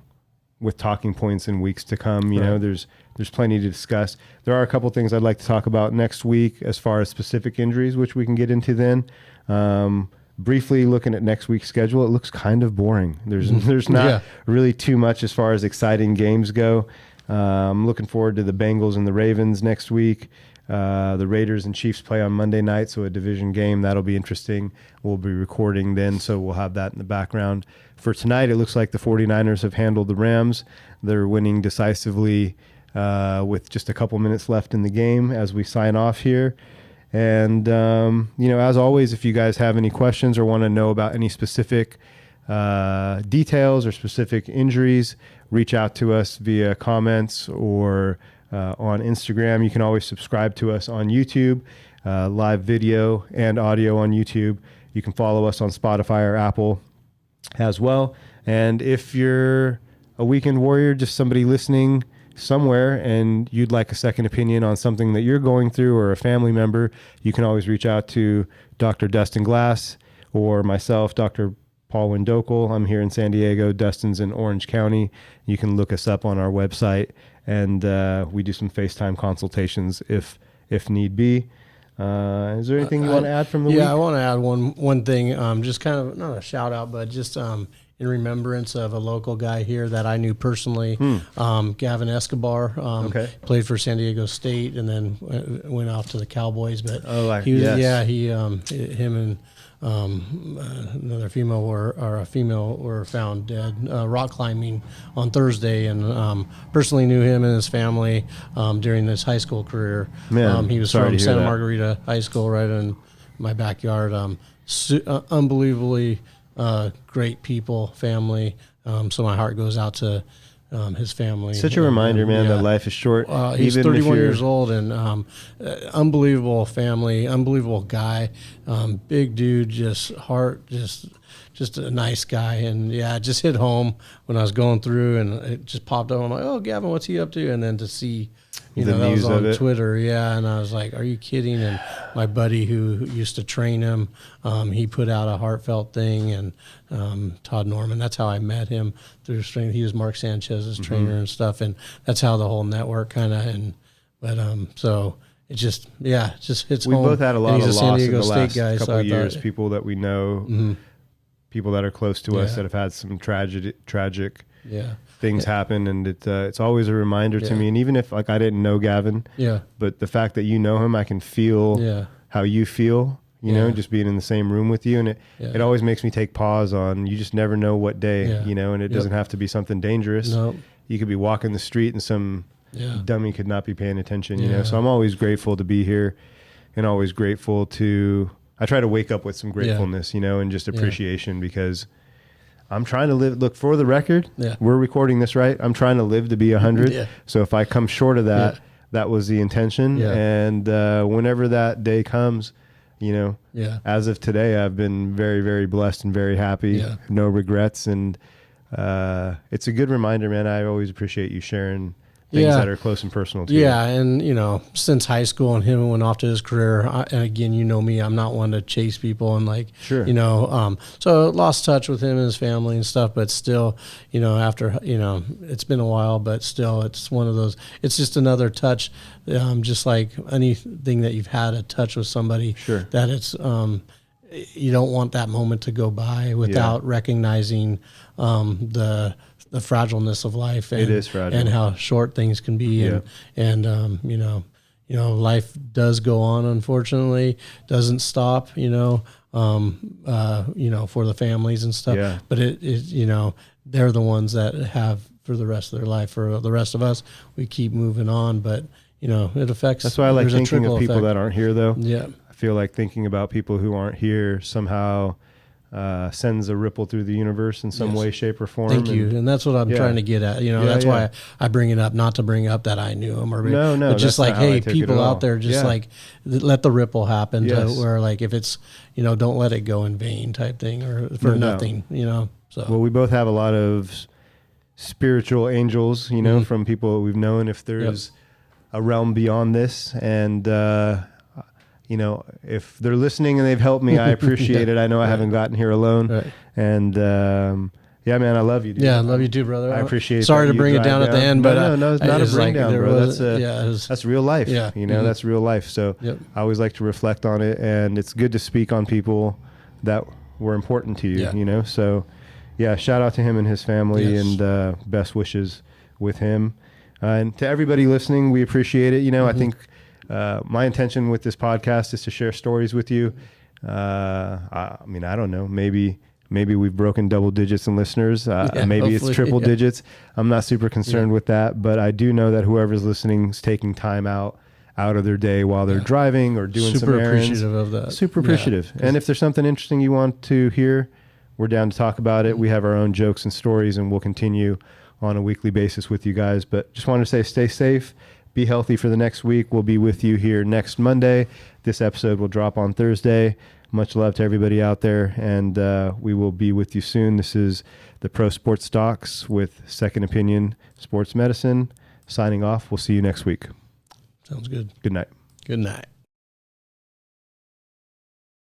with talking points in weeks to come. You know, there's plenty to discuss. There are a couple things I'd like to talk about next week as far as specific injuries, which we can get into then. Briefly looking at next week's schedule, it looks kind of boring. There's not really too much as far as exciting games go. I'm looking forward to the Bengals and the Ravens next week. The Raiders and Chiefs play on Monday night, so a division game. That'll be interesting. We'll be recording then, so we'll have that in the background. For tonight, it looks like the 49ers have handled the Rams. They're winning decisively with just a couple minutes left in the game as we sign off here. And, you know, as always, if you guys have any questions or want to know about any specific details or specific injuries, reach out to us via comments or on Instagram. You can always subscribe to us on YouTube, live video and audio on YouTube. You can follow us on Spotify or Apple as well. And if you're a weekend warrior, just somebody listening somewhere and you'd like a second opinion on something that you're going through or a family member, you can always reach out to Dr. Dustin Glass or myself, Dr. Paul Dhokal. I'm here in San Diego. Dustin's in Orange County. You can look us up on our website, and we do some FaceTime consultations if need be. Is there anything you want to add from the week? Yeah, I want to add one thing, just kind of not a shout out, but just in remembrance of a local guy here that I knew personally, Gavin Escobar. Played for San Diego State and then went off to the Cowboys. But him and another female were found dead rock climbing on Thursday, and personally knew him and his family during his high school career. He was from Santa Margarita High School, right in my backyard. Unbelievably great people, family. So my heart goes out to his family. Such a reminder, man, that life is short. He's 31 years old, and unbelievable family, unbelievable guy, big dude, just a nice guy. And it just hit home when I was going through, and it just popped up. I'm like, oh, Gavin, what's he up to? And then to see, that was on Twitter, and I was like, are you kidding? And my buddy who used to train him, he put out a heartfelt thing, and Todd Norman, that's how I met him through strength. He was Mark Sanchez's trainer and stuff, and that's how the whole network kind of, so it just hits home. We both had a lot of loss in the last couple of years, thought, people that we know, people that are close to us that have had some tragic things happen, and it's always a reminder to me. And even if I didn't know Gavin, but the fact that you know him, I can feel how you feel, just being in the same room with you, and it always makes me take pause on, you just never know what day, and it doesn't have to be something dangerous. Nope. You could be walking the street and some dummy could not be paying attention, so I'm always grateful to be here, and always grateful I try to wake up with some gratefulness, and just appreciation, because I'm trying to live. Look, for the record, we're recording this, right? I'm trying to live to be 100. So if I come short of that, that was the intention. And whenever that day comes, as of today, I've been very, very blessed and very happy. No regrets. And it's a good reminder, man. I always appreciate you sharing things that are close and personal to you. Yeah, and since high school and him went off to his career, and again, me, I'm not one to chase people and so lost touch with him and his family and stuff, but still, after, it's been a while, but still it's one of those, it's just another touch, just like anything that you've had a touch with somebody, that it's, you don't want that moment to go by without recognizing the fragileness of life, and, it is fragile, and how short things can be, and life does go on. Unfortunately, doesn't stop. For the families and stuff. But it they're the ones that have for the rest of their life. For the rest of us, we keep moving on, but it affects. That's why I like thinking of people that aren't here, though. Yeah, I feel like thinking about people who aren't here somehow sends a ripple through the universe in some way, shape, or form. Thank you. And that's what I'm trying to get at. That's why I bring it up, not to bring up that I knew him, but just like, hey, people out there, just let the ripple happen to where, if it's, don't let it go in vain type thing, or for nothing, so. Well, we both have a lot of spiritual angels, from people that we've known. If there's a realm beyond this, and, if they're listening and they've helped me, I appreciate it. I know I haven't gotten here alone. And, man, I love you, dude. Yeah, I love you too, brother. I appreciate it. Sorry to bring it down at the end, but no, it's not a bring down, bro. That's real life. Yeah. That's real life. So I always like to reflect on it, and it's good to speak on people that were important to you, So, shout out to him and his family, and best wishes with him. And to everybody listening, we appreciate it. I think my intention with this podcast is to share stories with you. I don't know. Maybe we've broken double digits in listeners. Maybe it's triple digits. I'm not super concerned with that, but I do know that whoever's listening is taking time out of their day while they're driving or doing some errands. Super appreciative of that. Super appreciative. And if there's something interesting you want to hear, we're down to talk about it. We have our own jokes and stories, and we'll continue on a weekly basis with you guys. But just wanted to say, stay safe. Be healthy for the next week. We'll be with you here next Monday. This episode will drop on Thursday. Much love to everybody out there, and we will be with you soon. This is the Pro Sports Docs with Second Opinion Sports Medicine. Signing off. We'll see you next week. Sounds good. Good night. Good night.